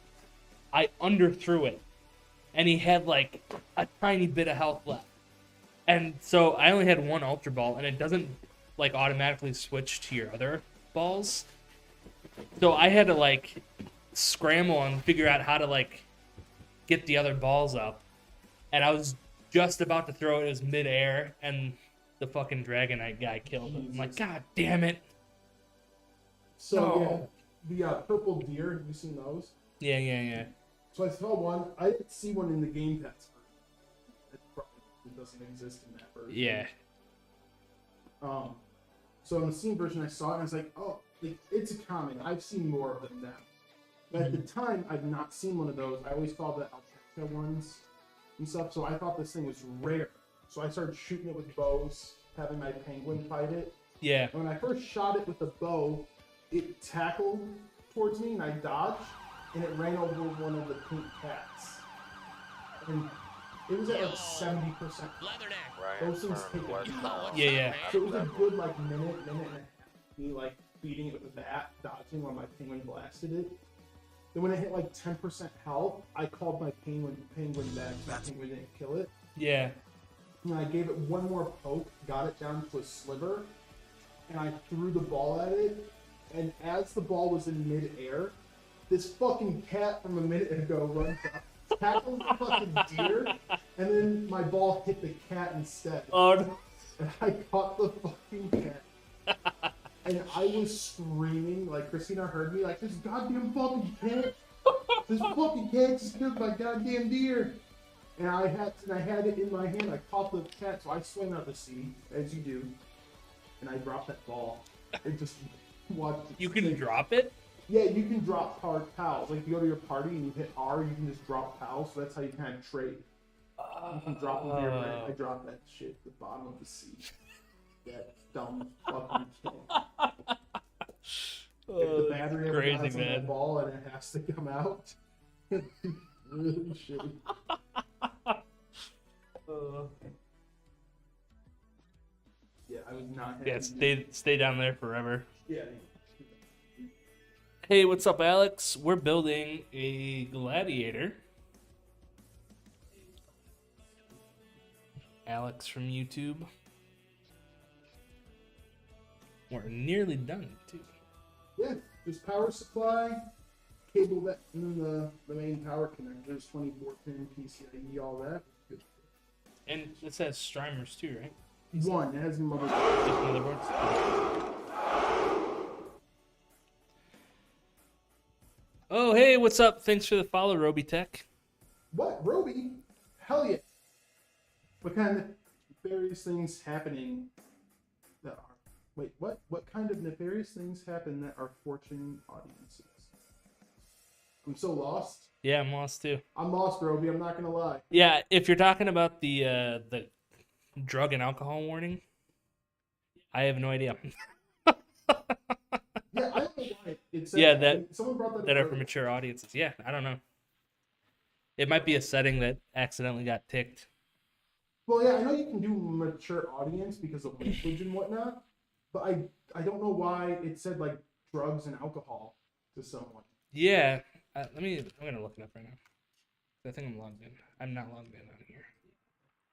I underthrew it, and he had like a tiny bit of health left. And so I only had one Ultra Ball, and it doesn't like automatically switch to your other balls. So I had to like scramble and figure out how to like get the other balls up. And I was just about to throw it as midair, and the fucking Dragonite guy killed it. I'm like, God damn it. So No. yeah, the purple deer. Have you seen those? Yeah. So I saw one. I didn't see one in the Game Pass version. It doesn't exist in that version. Yeah. So in the Steam version, I saw it and I was like, oh, like, it's a common. I've seen more of them now. But at the time, I've not seen one of those. I always saw the Alteca ones and stuff. So I thought this thing was rare. So I started shooting it with bows, having my penguin fight it. Yeah. And when I first shot it with the bow, it tackled towards me and I dodged, and it ran over one of the pink cats. And it was at like 70%. Those things take a Yeah. So it was a good like minute and a half. Me like beating it with a bat, dodging while my penguin blasted it. Then when it hit like 10% health, I called my penguin back. So my penguin didn't kill it. Yeah. And I gave it one more poke, got it down to a sliver, and I threw the ball at it. And as the ball was in midair, this fucking cat from a minute ago runs up, tackles the fucking deer, and then my ball hit the cat instead. Oh, no. And I caught the fucking cat. And I was screaming, like Christina heard me, like, this goddamn fucking cat. This fucking cat just killed my goddamn deer. And I had it in my hand. I caught the cat, so I swing out the sea, as you do, and I dropped that ball. And just watched it You can sink. drop it? Yeah, you can drop pals. Like, if you go to your party and you hit R, you can just drop pals, so that's how you kind of trade. You can drop them to your brain. I dropped that shit at the bottom of the sea. That dumb fucking thing. If the battery ever crazy, dies on man. that ball and it has to come out, it'd be really shitty. Yeah, I was not happy. Yeah, stay down there forever. Yeah. Hey, what's up, Alex? We're building a gladiator. Alex from YouTube. We're nearly done, too. Yeah, just power supply, cable that, and then the main power connectors, 24-pin PCIe, all that. Good. And it says streamers, too, right? One, it has motherboard. Just motherboards. Oh, hey, what's up? Thanks for the follow, Roby Tech. What, Roby? Hell yeah. What kind of nefarious things happening that are... Wait, what? What kind of nefarious things happen that are fortune audiences? I'm so lost. Yeah, I'm lost, too. I'm lost, Roby. I'm not gonna lie. Yeah, if you're talking about the drug and alcohol warning, I have no idea. Yeah, I don't know why it said Yeah, that. Someone brought that up are for mature audiences. Yeah, I don't know. It might be a setting that accidentally got ticked. Well, yeah, I know you can do mature audience because of language and whatnot, but I don't know why it said like drugs and alcohol to someone. Yeah, I'm gonna look it up right now. I think I'm logged in. I'm not logged in on here,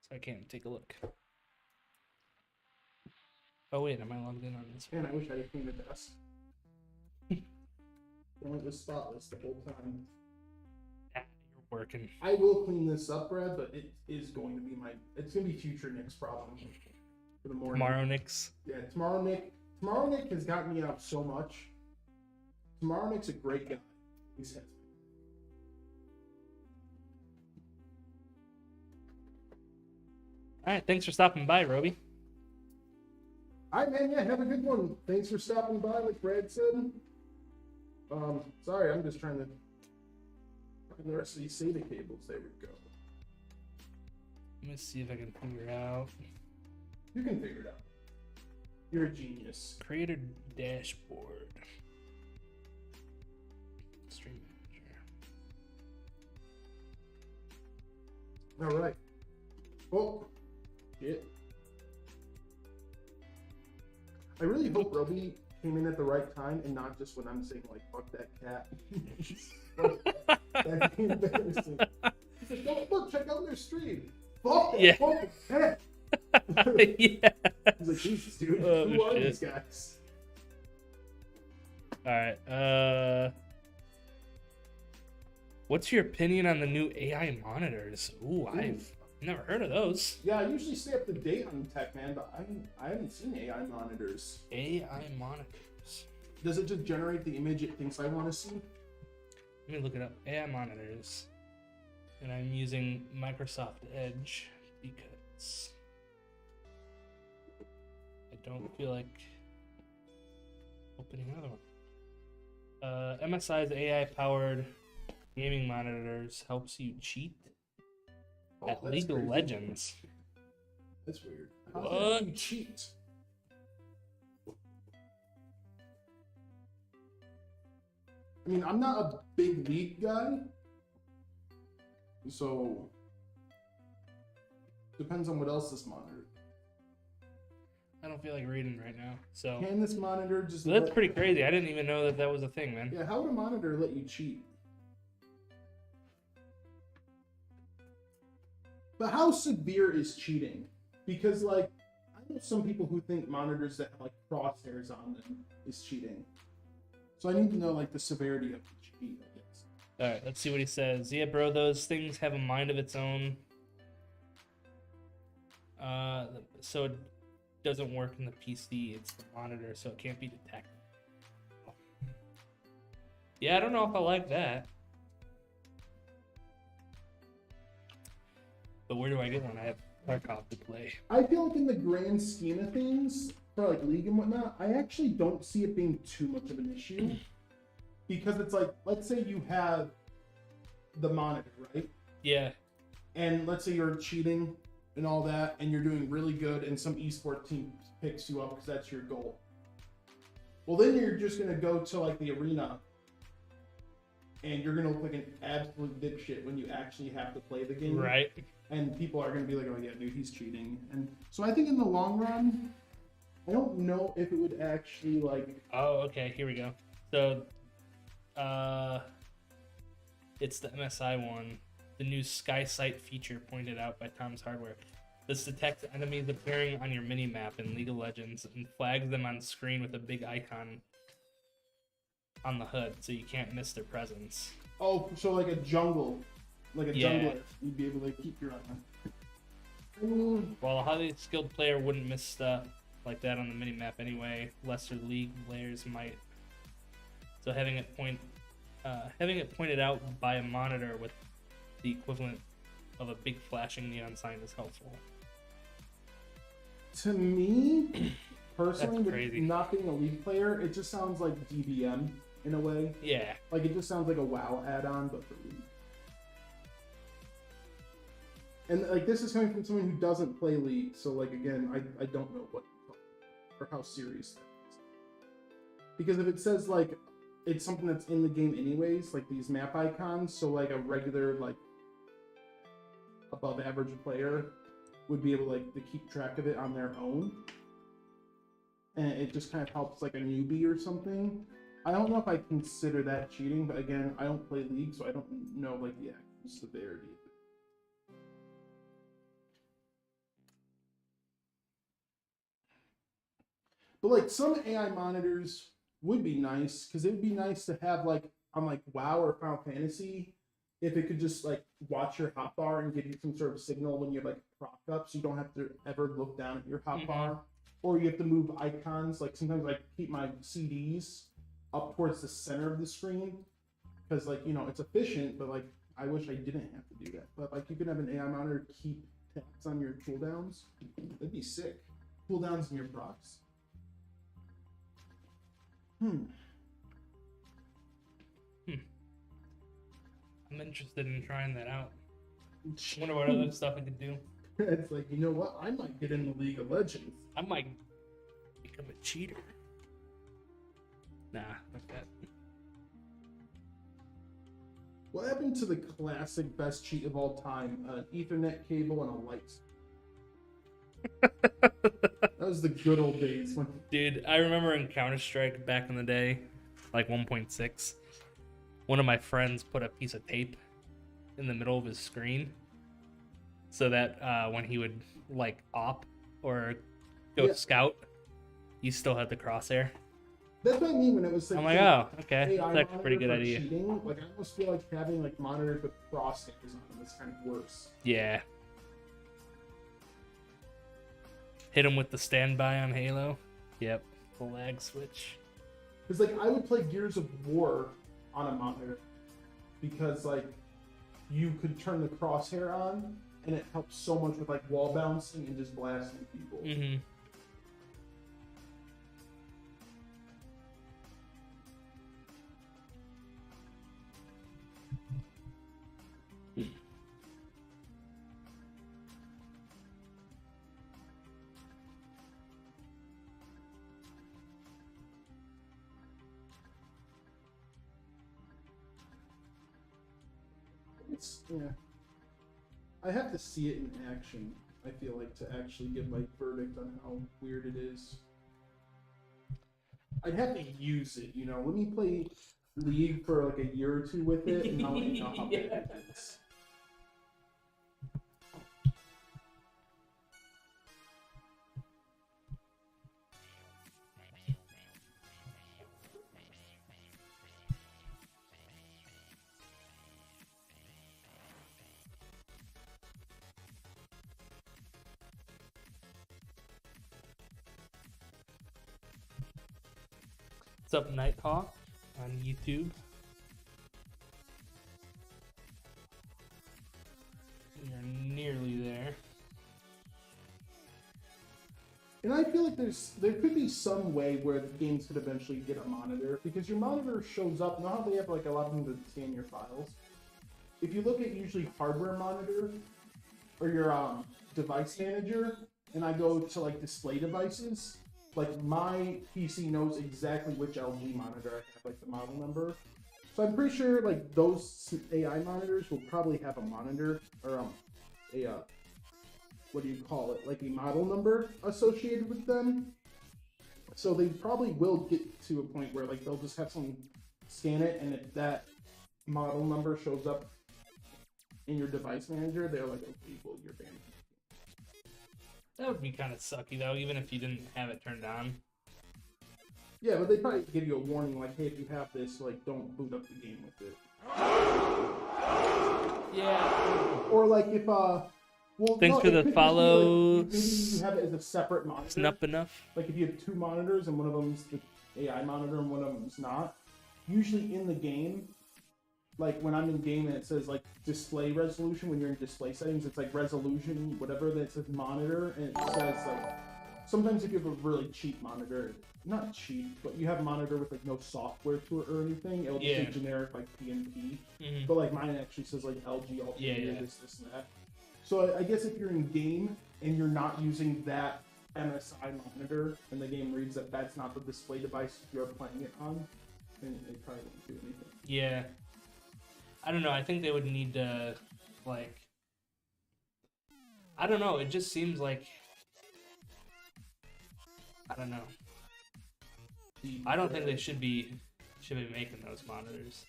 so I can't take a look. Oh wait, am I logged in on this? Man, I wish I had cleaned the desk. I went with spotless the whole time. Ah, you're working. I will clean this up, Brad, but it is going to be it's going to be future Nick's problem for the morning. Tomorrow, Nick's. Yeah, Tomorrow Nick has gotten me out so much. Tomorrow Nick's a great guy. He's All right, thanks for stopping by, Roby. all right, man. Yeah, have a good one. Thanks for stopping by, like Brad said. Sorry, I'm just trying to find the rest of these SATA cables. There we go. Let me see if I can figure out. You can figure it out. You're a genius. Creator dashboard. Stream manager. All right. Oh, shit. I really hope Roby came in at the right time and not just when I'm saying, like, fuck that cat. That'd be embarrassing. He's like, oh, look, check out their stream. Fuck that Yeah. fucking cat. Yeah. He's like, Jesus, dude, Oh, who are shit. these guys? All right. What's your opinion on the new AI monitors? Ooh, I've never heard of those. Yeah, I usually stay up to date on tech, man, but I haven't seen AI monitors. AI monitors. Does it just generate the image it thinks I want to see? Let me look it up. AI monitors. And I'm using Microsoft Edge because I don't feel like opening another one. MSI's AI-powered gaming monitors helps you cheat at that's League of crazy. Legends. That's weird. How What? can you cheat? I mean, I'm not a big League guy, so depends on what else this monitor. I don't feel like reading right now, so Can this monitor just? that's pretty crazy. I didn't even know that that was a thing, man. Yeah, how would a monitor let you cheat? But how severe is cheating? Because, like, I know some people who think monitors that have, like, crosshairs on them is cheating. So I need to know, like, the severity of the cheat, I guess. All right, let's see what he says. Yeah, bro, those things have a mind of its own. So it doesn't work in the PC. It's the monitor, so it can't be detected. Yeah, I don't know if I like that. But where do I get one? I have Tarkov to play. I feel like in the grand scheme of things, for like League and whatnot, I actually don't see it being too much of an issue. Because it's like, let's say you have the monitor, right? Yeah. And let's say you're cheating and all that, and you're doing really good, and some esports team picks you up because that's your goal. Well, then you're just going to go to like the arena, and you're going to look like an absolute dipshit when you actually have to play the game. Right. And people are going to be like, oh yeah, dude, he's cheating. And so I think in the long run, I don't know if it would actually like... Oh, okay, here we go. So, it's the MSI one. The new Sky Sight feature pointed out by Tom's Hardware. This detects enemies appearing on your mini-map in League of Legends and flags them on screen with a big icon on the HUD, so you can't miss their presence. Oh, so like a jungle. Like a jungler. You'd be able to keep your eye on. While a highly skilled player wouldn't miss stuff like that on the mini-map anyway, lesser League players might. So having it pointed out by a monitor with the equivalent of a big flashing neon sign is helpful. To me, personally, That's crazy. with not being a League player, it just sounds like DBM in a way. Yeah. Like it just sounds like a WoW add-on, but for League. And like this is coming from someone who doesn't play League, so like again, I don't know what or how serious that is. Because if it says like it's something that's in the game anyways, like these map icons, so like a regular like above average player would be able like to keep track of it on their own. And it just kind of helps like a newbie or something. I don't know if I consider that cheating, but again, I don't play League, so I don't know like the actual severity. But like some AI monitors would be nice, because it would be nice to have like on like WoW or Final Fantasy, if it could just like watch your hotbar and give you some sort of signal when you're like propped up, so you don't have to ever look down at your hotbar, or you have to move icons. Like sometimes I keep my CDs up towards the center of the screen, because like it's efficient, but like I wish I didn't have to do that. But like you could have an AI monitor keep tabs on your cooldowns. That'd be sick. Cooldowns in your procs. I'm interested in trying that out. Wonder what other stuff I could do. It's like, you know what? I might get in the League of Legends. I might become a cheater. Nah, like that. What happened to the classic best cheat of all time? An Ethernet cable and a light. That was the good old days when... Dude, I remember in Counter-Strike back in the day, like 1.6, one of my friends put a piece of tape in the middle of his screen so that when he would like op or go scout, you still had the crosshair. That's what I mean when it was like... I'm like, oh, okay. AI That's a pretty good monitor for idea. Cheating. Like, I almost feel like having like monitors with crosshairs on them is kind of worse. Yeah. Hit him with the standby on Halo. Yep. The lag switch. Because like I would play Gears of War on a monitor because like you could turn the crosshair on and it helps so much with like wall bouncing and just blasting people. Mm-hmm. Yeah. I have to see it in action, I feel like, to actually give my verdict on how weird it is. I'd have to use it, Let me play League for like a year or two with it, and I'll let you know how bad it is. What's up, Nighthawk on YouTube? You're nearly like there could be some way where the games could eventually get a monitor, because your monitor shows up. You know how they have like allowing to scan your files? If you look at usually hardware monitor or your device manager, and I go to like display devices, like my PC knows exactly which LG monitor I have, like the model number. So I'm pretty sure like those AI monitors will probably have a monitor or a what do you call it? Like a model number associated with them. So they probably will get to a point where like they'll just have someone scan it, and if that model number shows up in your device manager, they're like, okay, well, you're banned. That would be kind of sucky though, even if you didn't have it turned on. Yeah, but they probably give you a warning like, hey, if you have this, like, don't boot up the game with it. Yeah. Or like if well, Thanks for the follow. Like, maybe you have it as a separate monitor. Snup enough. Like if you have two monitors and one of them's the AI monitor and one of them's not. Usually in the game, like when I'm in game and it says like display resolution, when you're in display settings, it's like resolution, whatever, that it says monitor, and it says like, sometimes if you have a really cheap monitor, not cheap, but you have a monitor with like no software to it or anything, it'll just say generic like PNP. Mm-hmm. But like mine actually says like LG Ultimate, this and that. So I guess if you're in game and you're not using that MSI monitor, and the game reads that that's not the display device you're playing it on, then it probably won't do anything. Yeah. I don't know. I think they would need to, like, I don't know. It just seems like, I don't know. I don't think they should be making those monitors,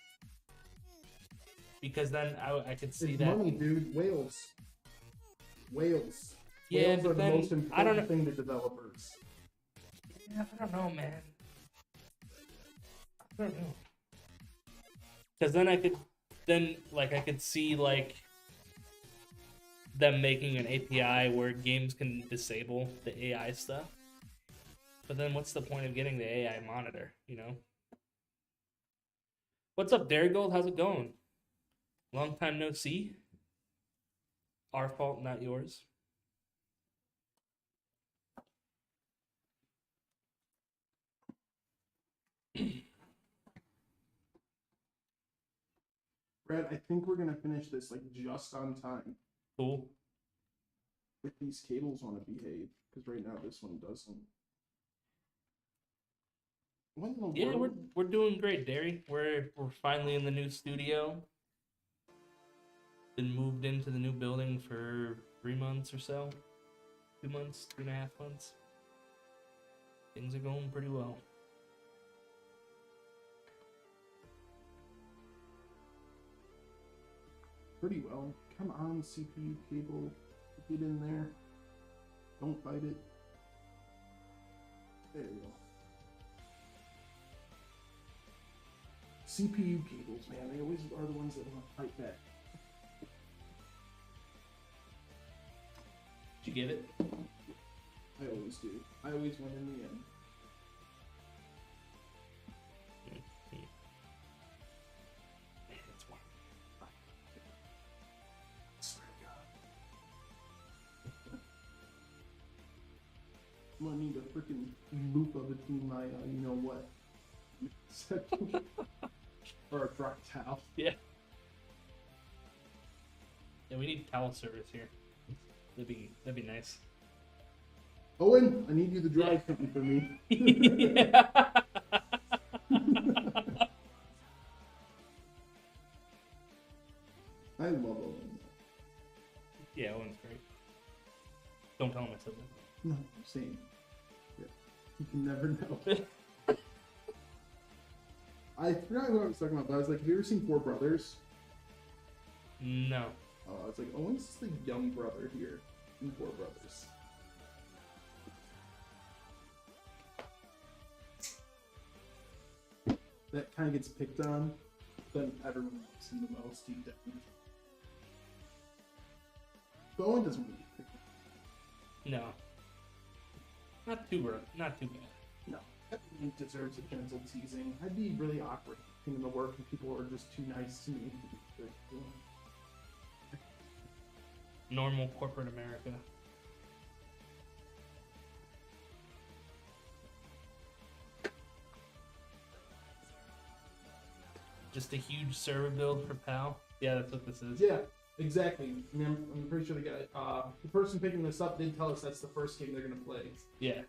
because then I could see it's that money, dude. Whales. Yeah, Whales but are the then, most I don't important thing to developers. Yeah, I don't know, man. I don't know. Because then I could see like them making an API where games can disable the AI stuff. But then what's the point of getting the AI monitor, you know? What's up, Darigold? How's it going? Long time no see. Our fault, not yours. Brad, I think we're gonna finish this like just on time. Cool. If these cables want to behave, because right now this one doesn't. What in the Yeah, world? we're doing great, Derry. We're finally in the new studio. Been moved into the new building for 3 months or so. 2 months, 3.5 months. Things are going pretty well. Pretty well. Come on, CPU cable. Get in there. Don't bite it. There you go. CPU cables, man. They always are the ones that want to fight back. Did you get it? I always do. I always win in the end. Man, it's warm. Swear to God. I'm gonna need a freaking loop of between my, you know what? Or a Fractal. Yeah. Yeah, we need towel service here. That'd be nice. Owen, I need you to drive something for me. Yeah. I love Owen. Yeah, Owen's great. Don't tell him I said that. No, same. Yeah. You can never know. I forgot what I was talking about, but I was like, have you ever seen Four Brothers? No. I was like, Owen's the young brother here in Four Brothers. That kind of gets picked on, but everyone loves him the most deep down. But Owen doesn't really get picked on. No. Not too bad. No. Everyone deserves a gentle teasing. I'd be really awkward in the work and people are just too nice to me. Normal corporate America. just a huge server build for PAL. Yeah, that's what this is. Yeah, exactly. I mean, I'm pretty sure the person picking this up did tell us that's the first game they're gonna play. Yeah.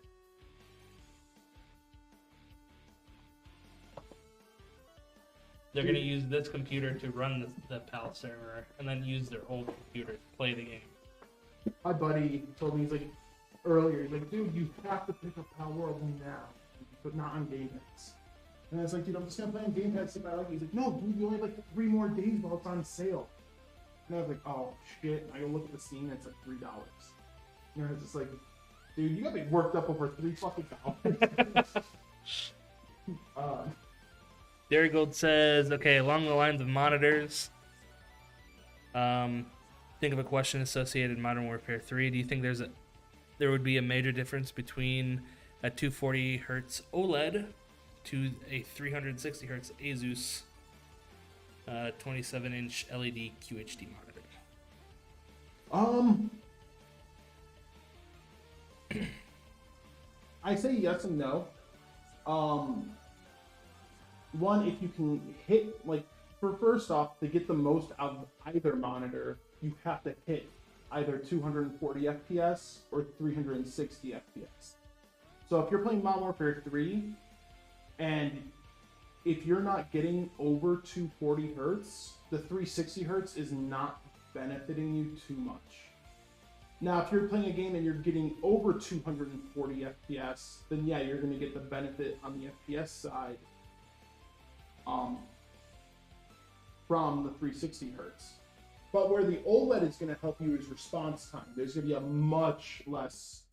They're going to use this computer to run the PAL server, and then use their old computer to play the game. My buddy told me, he's like, earlier, he's like, dude, you have to pick up PAL World now, but not on Game Pass. And I was like, dude, I'm just gonna play on Game Pass if I like it. He's like, no, dude, you only have like 3 more days while it's on sale. And I was like, oh shit. I go look at the Steam, and it's like $3. And I was just like, dude, you got me worked up over $3 fucking dollars. Derry Gold says, okay, along the lines of monitors, think of a question associated with Modern Warfare 3. Do you think there would be a major difference between a 240 hertz OLED to a 360 hertz Asus 27-inch LED QHD monitor? I say yes and no. One, if you can hit, like, first off, to get the most out of either monitor, you have to hit either 240 FPS or 360 FPS. So if you're playing Modern Warfare 3, and if you're not getting over 240 hertz, the 360 hertz is not benefiting you too much. Now, if you're playing a game and you're getting over 240 FPS, then yeah, you're going to get the benefit on the FPS side from the 360 hertz. But where the OLED is going to help you is response time. There's going to be much less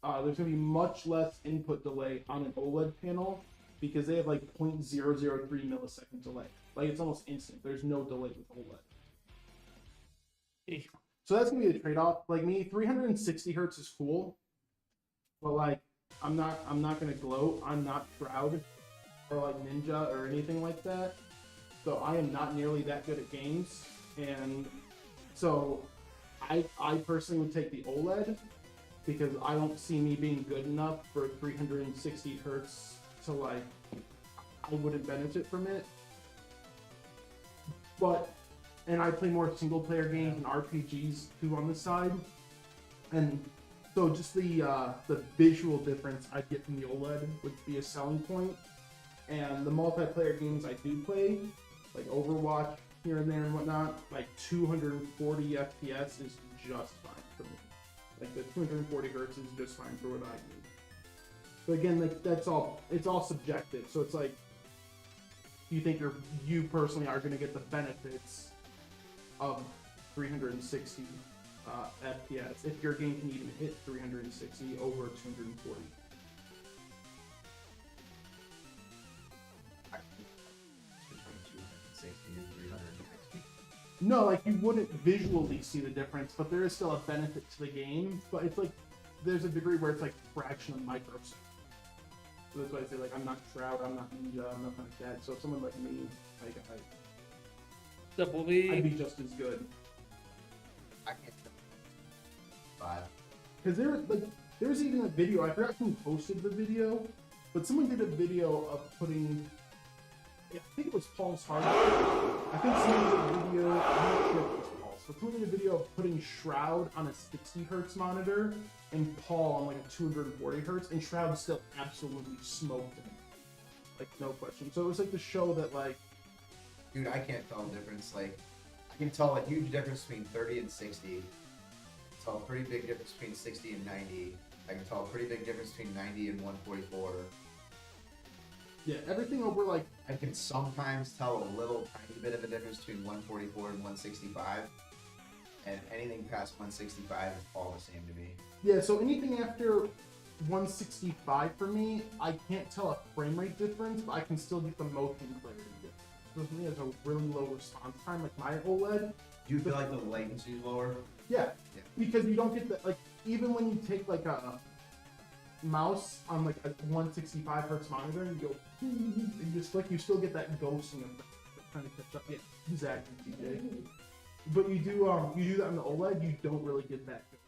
input delay on an OLED panel because they have like 0.003 millisecond delay. Like, it's almost instant. There's no delay with OLED. So that's going to be the trade-off. Like, me, 360 hertz is cool, but like, I'm not going to gloat. I'm not Shroud or like Ninja or anything like that. So I am not nearly that good at games, and so I personally would take the OLED because I don't see me being good enough for 360 hertz to like, I wouldn't benefit from it. And I play more single player games and RPGs too on the side, and so just the visual difference I get from the OLED would be a selling point. And the multiplayer games I do play, like Overwatch here and there and whatnot, like 240 FPS is just fine for me. Like the 240 hertz is just fine for what I need. But again, like it's all subjective. So it's like, you think you personally are going to get the benefits of 360 FPS if your game can even hit 360 over 240. No, like you wouldn't visually see the difference, but there is still a benefit to the game. But it's like there's a degree where it's like fraction of microsecond. So that's why I say like I'm not Shroud, I'm not Ninja, I'm nothing like that. So if someone like me, like I'd be just as good. I can't. 5. Because there's even a video. I forgot who posted the video, but someone did a video of putting. I think it was Paul's Hard. I think someone did a video. I'm not sure if it was Paul's, but someone did a video of putting Shroud on a 60 hertz monitor and Paul on like a 240 hertz, and Shroud still absolutely smoked him. Like, no question. So it was like to show that, like, dude, I can't tell the difference. Like, I can tell a huge difference between 30 and 60. I can tell a pretty big difference between 60 and 90. I can tell a pretty big difference between 90 and 144. Yeah, everything over like... I can sometimes tell a little tiny bit of a difference between 144 and 165. And anything past 165 is all the same to me. Yeah, so anything after 165 for me, I can't tell a frame rate difference, but I can still get the motion clarity difference. So for me, it's a really low response time, like my OLED. Do you feel like the latency is lower? Yeah, because you don't get that, like, even when you take like a mouse on like a 165 hertz monitor and you go, and just like, you still get that ghosting effect that kind of catch up. Yeah, exactly, TJ. But you do that on the OLED, you don't really get that ghost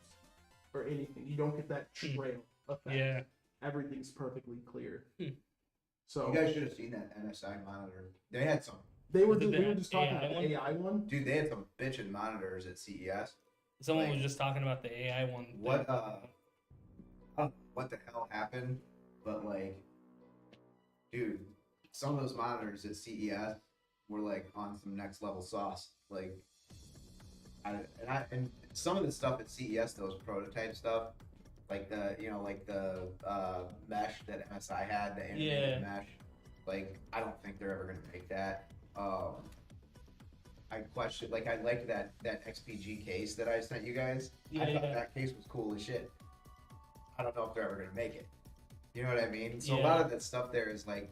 or anything. You don't get that trail effect. Yeah. Everything's perfectly clear. So you guys should have seen that MSI monitor. They had some We were the just talking AI about one? the AI one. Dude, they had some bitchin' monitors at CES. Someone Like, was just talking about the AI one. What I don't know what the hell happened, but like, dude, some of those monitors at CES were like on some next level sauce. Like, and some of the stuff at CES, those prototype stuff, like the mesh that MSI had, the animated mesh. Like, I don't think they're ever gonna make that. I question, like, I liked that XPG case that I sent you guys. I thought that case was cool as shit. I don't know if they're ever gonna make it. You know what I mean? So a lot of that stuff there is like,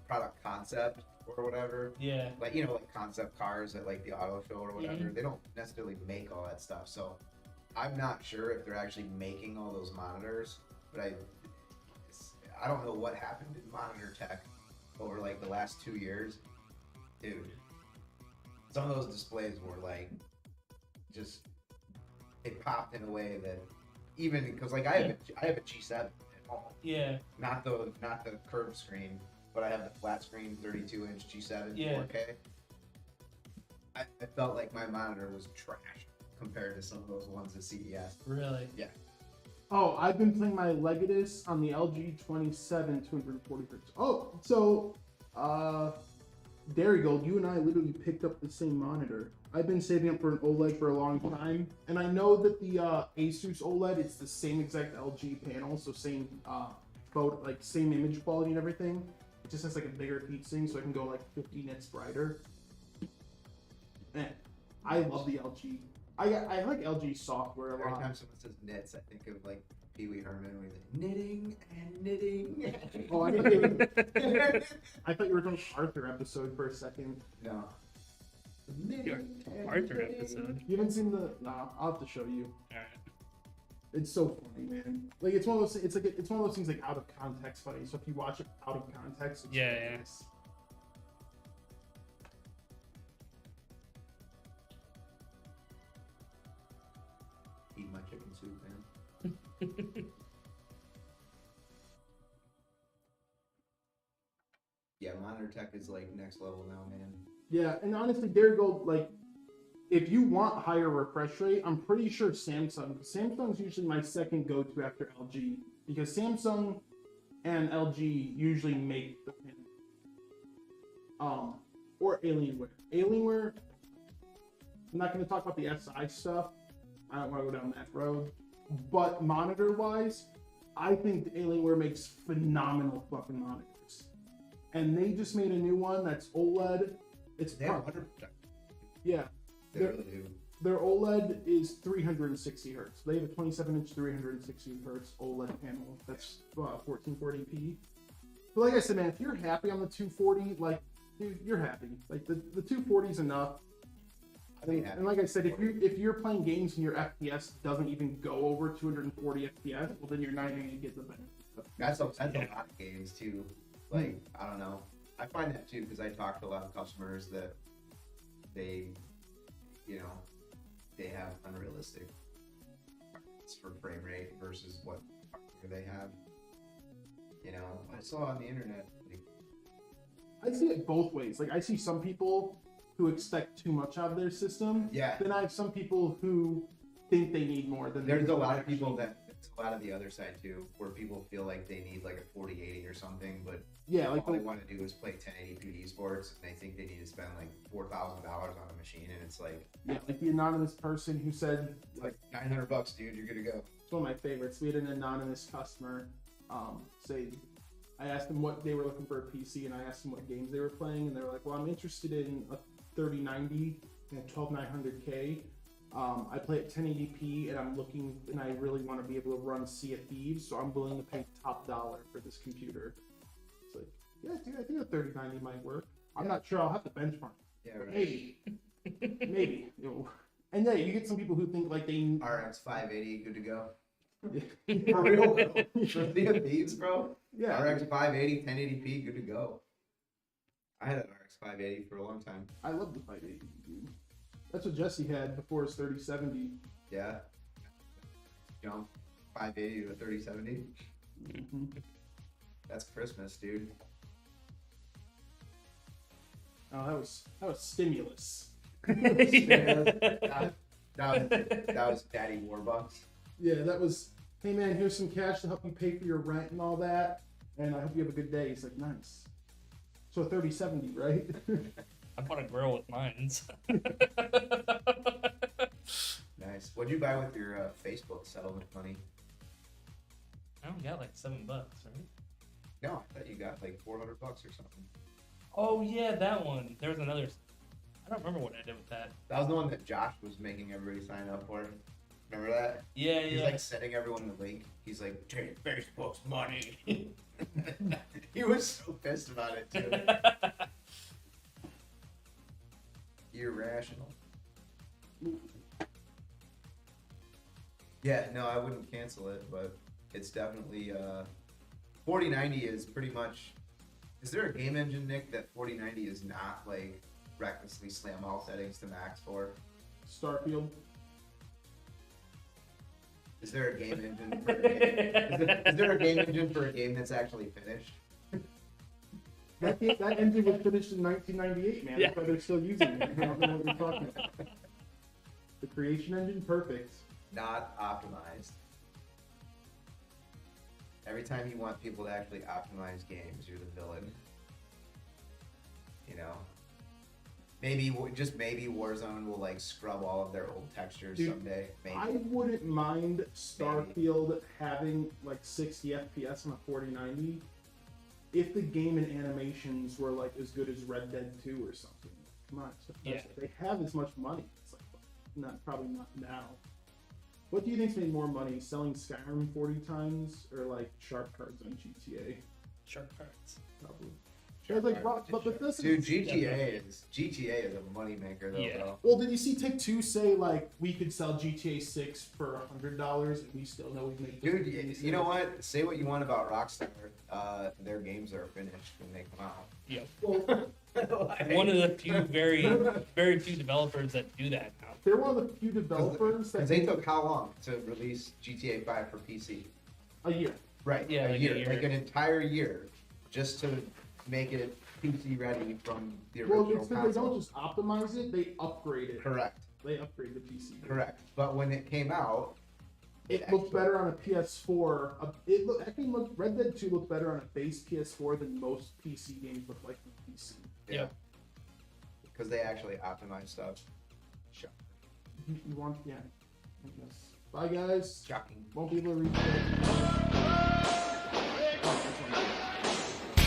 product concept or whatever. Yeah. Like, like concept cars at like the auto show or whatever. They don't necessarily make all that stuff. So I'm not sure if they're actually making all those monitors, but I don't know what happened in monitor tech over like the last 2 years. Dude, some of those displays were like, just, they popped in a way that even, because like I have a G7 at home. Yeah. Not the curved screen, but I have the flat screen 32-inch G7 4K. I felt like my monitor was trash compared to some of those ones at CES. Really? Yeah. Oh, I've been playing my Legatus on the LG 27 240 hertz. Oh, so Dairygold, you and I literally picked up the same monitor. I've been saving up for an OLED for a long time, and I know that the Asus OLED, it's the same exact LG panel, so same photo, like same image quality and everything. It just has like a bigger heatsink, so I can go like 50 nits brighter. Man, I love the LG. I like LG software a Every lot. time someone says knits, I think of like Pee Wee Herman when he's like, knitting and knitting. Oh, I thought you were doing an Arthur episode for a second. No. Your Arthur episode. You haven't seen the? Nah, I'll have to show you. Alright. It's so funny, man. Like it's one of those. It's one of those things like out of context funny. So if you watch it out of context, it's hilarious. Eat my chicken soup, man. Yeah, monitor tech is like next level now, man. Yeah, and honestly, Dairygold, like, if you want higher refresh rate, I'm pretty sure Samsung. Samsung's usually my second go-to after LG because Samsung and LG usually make the or Alienware. Alienware. I'm not going to talk about the SI stuff. I don't want to go down that road. But monitor-wise, I think Alienware makes phenomenal fucking monitors. And they just made a new one that's OLED. It's They have 100%. Yeah. They really do. Their OLED is 360 hertz. They have a 27-inch 360 hertz OLED panel. That's 1440p. But like I said, man, if you're happy on the 240, like, dude, you're happy. Like the 240 is enough. And like I said, if you're playing games and your FPS doesn't even go over 240 FPS, well then you're not even gonna get the benefit. That's a lot of games too. Like, I don't know. I find that too because I talk to a lot of customers that they have unrealistic targets for frame rate versus what they have. I saw on the internet. Like, I see it both ways. Like I see some people who expect too much out of their system. Yeah. Then I have some people who think they need more than there's a lot of people that it's a lot of the other side too, where people feel like they need like a 4080 or something, but yeah, like all they want to do is play 1080p esports, and they think they need to spend like $4,000 on a machine, and it's like, yeah, like the anonymous person who said, like $900, dude, you're good to go. it's one of my favorites. We had an anonymous customer say, I asked them what they were looking for a PC, and I asked them what games they were playing, and they were like, well, I'm interested in a 3090 and a 12900K. I play at 1080p, and I really want to be able to run Sea of Thieves, so I'm willing to pay top dollar for this computer. It's like, yeah, dude, I think a 3090 might work. I'm not sure. I'll have to benchmark. Yeah, right. Maybe. And yeah, you get some people who think like they RX 580, good to go. Yeah. For real, bro. For Sea of Thieves, bro. Yeah. RX 580, 1080p, good to go. I had an RX 580 for a long time. I love the 580, dude. That's what Jesse had before his 3070. Yeah. Jump 580 to a 3070. Mm-hmm. That's Christmas, dude. Oh, that was stimulus. that was Daddy Warbucks. Yeah, that was. Hey man, here's some cash to help you pay for your rent and all that, and I hope you have a good day. He's like, nice. So 30/70, right? I bought a grill with mines. Nice. What'd you buy with your Facebook settlement money? I only got like $7, right? No, I thought you got like $400 or something. Oh yeah, that one. There was another. I don't remember what I did with that. That was the one that Josh was making everybody sign up for. Remember that? Yeah, He's yeah. like sending everyone the link. He's like, take Facebook's money. He was so pissed about it too. Irrational. Yeah, no, I wouldn't cancel it, but it's definitely 4090 is pretty much. Is there a game engine, Nick, that 4090 is not like recklessly slam all settings to max for? Starfield. Is there a game engine for a game? Is there a game engine for a game that's actually finished? That engine was finished in 1998, man. Yeah. That's why they're still using it. I don't know what you're talking about. The creation engine, perfect. Not optimized. Every time you want people to actually optimize games, you're the villain. You know? Maybe, just maybe Warzone will like scrub all of their old textures Dude, someday. Maybe. I wouldn't mind Starfield having like 60 FPS on a 4090 if the game and animations were like as good as Red Dead 2 or something. Come on, Yeah. they have as much money. It's like probably not now. What do you think's made more money, selling Skyrim 40 times or like sharp cards on GTA? Sharp cards. Probably. Yeah, like, but Bethesda. Dude, GTA is a moneymaker though, Yeah. bro. Well, did you see Take-Two say like we could sell GTA 6 for $100 and we still know we'd make? Dude, you know what? Say what you want about Rockstar. Their games are finished when they come out. Yeah. Well, One of the few, very few developers that do that now. they're one of the few developers that Because they took how long to release GTA 5 for PC? a year. Right, Yeah, a like a year, year. like an entire year, just to make it PC ready from the Well, original it's because they don't console. just optimize it; they upgrade it. Correct, They upgrade the PC. correct. But when it came out, It looked better on a PS4. Red Dead 2 looked better on a base PS4 than most PC games look like on PC. Yeah. Because they actually optimize stuff. Shocking. You want, yeah. I guess. Bye, guys. Shocking. Won't be able to reach that.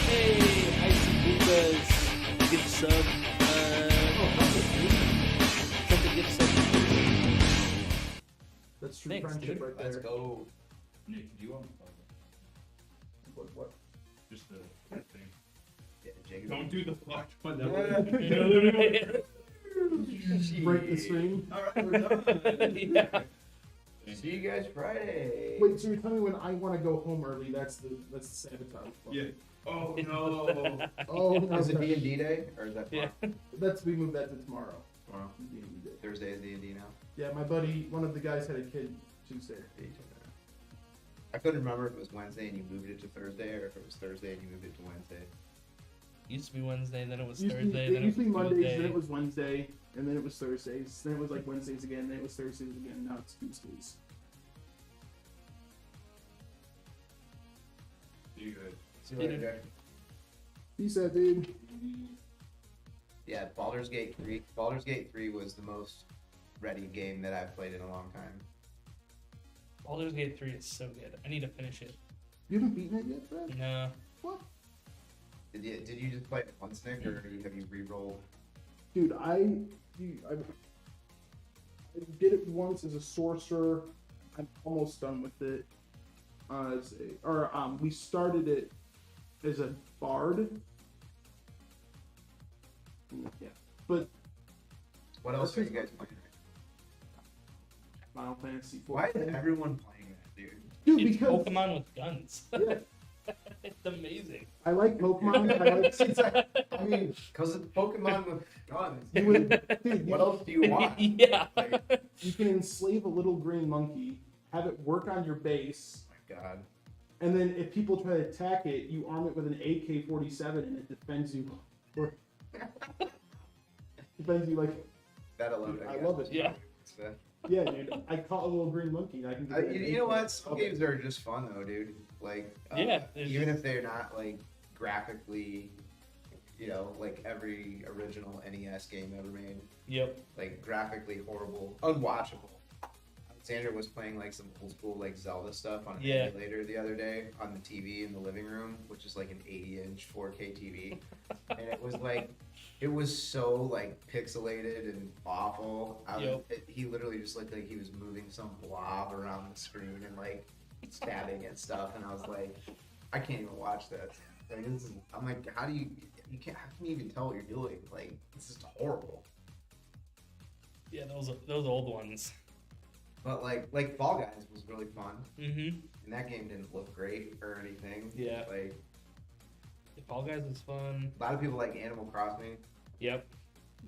Hey, Icy Bukas, gift sub. Sent a gift sub. That's true Thanks, friendship dude. right there. Let's go. Nick, do you want What? just the thing? Yeah, Jacob. Don't do the flash one. Break the stream. Alright, we're done. Yeah. See you guys Friday. Wait, so you're telling me when I want to go home early, that's the sabotage. Yeah. Oh no. Oh, no. Is it D&D day? Or is that Yeah. tomorrow? We moved that to tomorrow. Tomorrow. D&D day. Thursday is D&D now? Yeah, my buddy, one of the guys had a kid Tuesday. I couldn't remember if it was Wednesday and you moved it to Thursday, or if it was Thursday and you moved it to Wednesday. Used to be Wednesday, then it was It Thursday, then it was used to be Mondays, then Tuesday. it was Wednesday, and then it was Thursdays. Then it was like Wednesdays again, then it was Thursdays again. Now it's Tuesdays. You good? See you later, Jack. Peace out, dude. Yeah, Baldur's Gate 3. Baldur's Gate 3 was the most ready game that I've played in a long time. Baldur's Gate 3 is so good. I need to finish it. You haven't beaten it yet, Brad? No. What? Did you just play it once, Nick, or have you re-rolled? Dude, I did it once as a sorcerer. I'm almost done with it. We started it as a bard. Yeah, but What else are you guys playing? Final Fantasy 4. Why is everyone playing that, dude? Dude, It's because Pokemon with guns. yeah, It's amazing. I like Pokemon. I mean, because it's Pokemon with guns. You would, dude, What else do you want? Yeah. Like, you can enslave a little green monkey, have it work on your base, my God. and then if people try to attack it, you arm it with an AK-47 and it defends you. Depends you like. That alone. I love it. Yeah. So, Yeah, dude. I caught a little green monkey. And I can. Do that. you know what? Some games are just fun though, dude. Like, Yeah, even if they're not like graphically, you know, like every original NES game ever made, Yep. like graphically horrible, unwatchable. Alexander was playing like some old school like Zelda stuff on an Yeah. emulator the other day on the TV in the living room, which is like an 80-inch 4K TV, and it was like, it was so like pixelated and awful. He literally just looked like he was moving some blob around the screen and like stabbing at stuff, and I was like, I can't even watch this. Like, I'm like, how can you even tell what you're doing? Like, this is horrible. Yeah, those old ones. But like Fall Guys was really fun, Mm-hmm. and that game didn't look great or anything. Yeah. Like, Fall Guys is fun. a lot of people like Animal Crossing. Yep.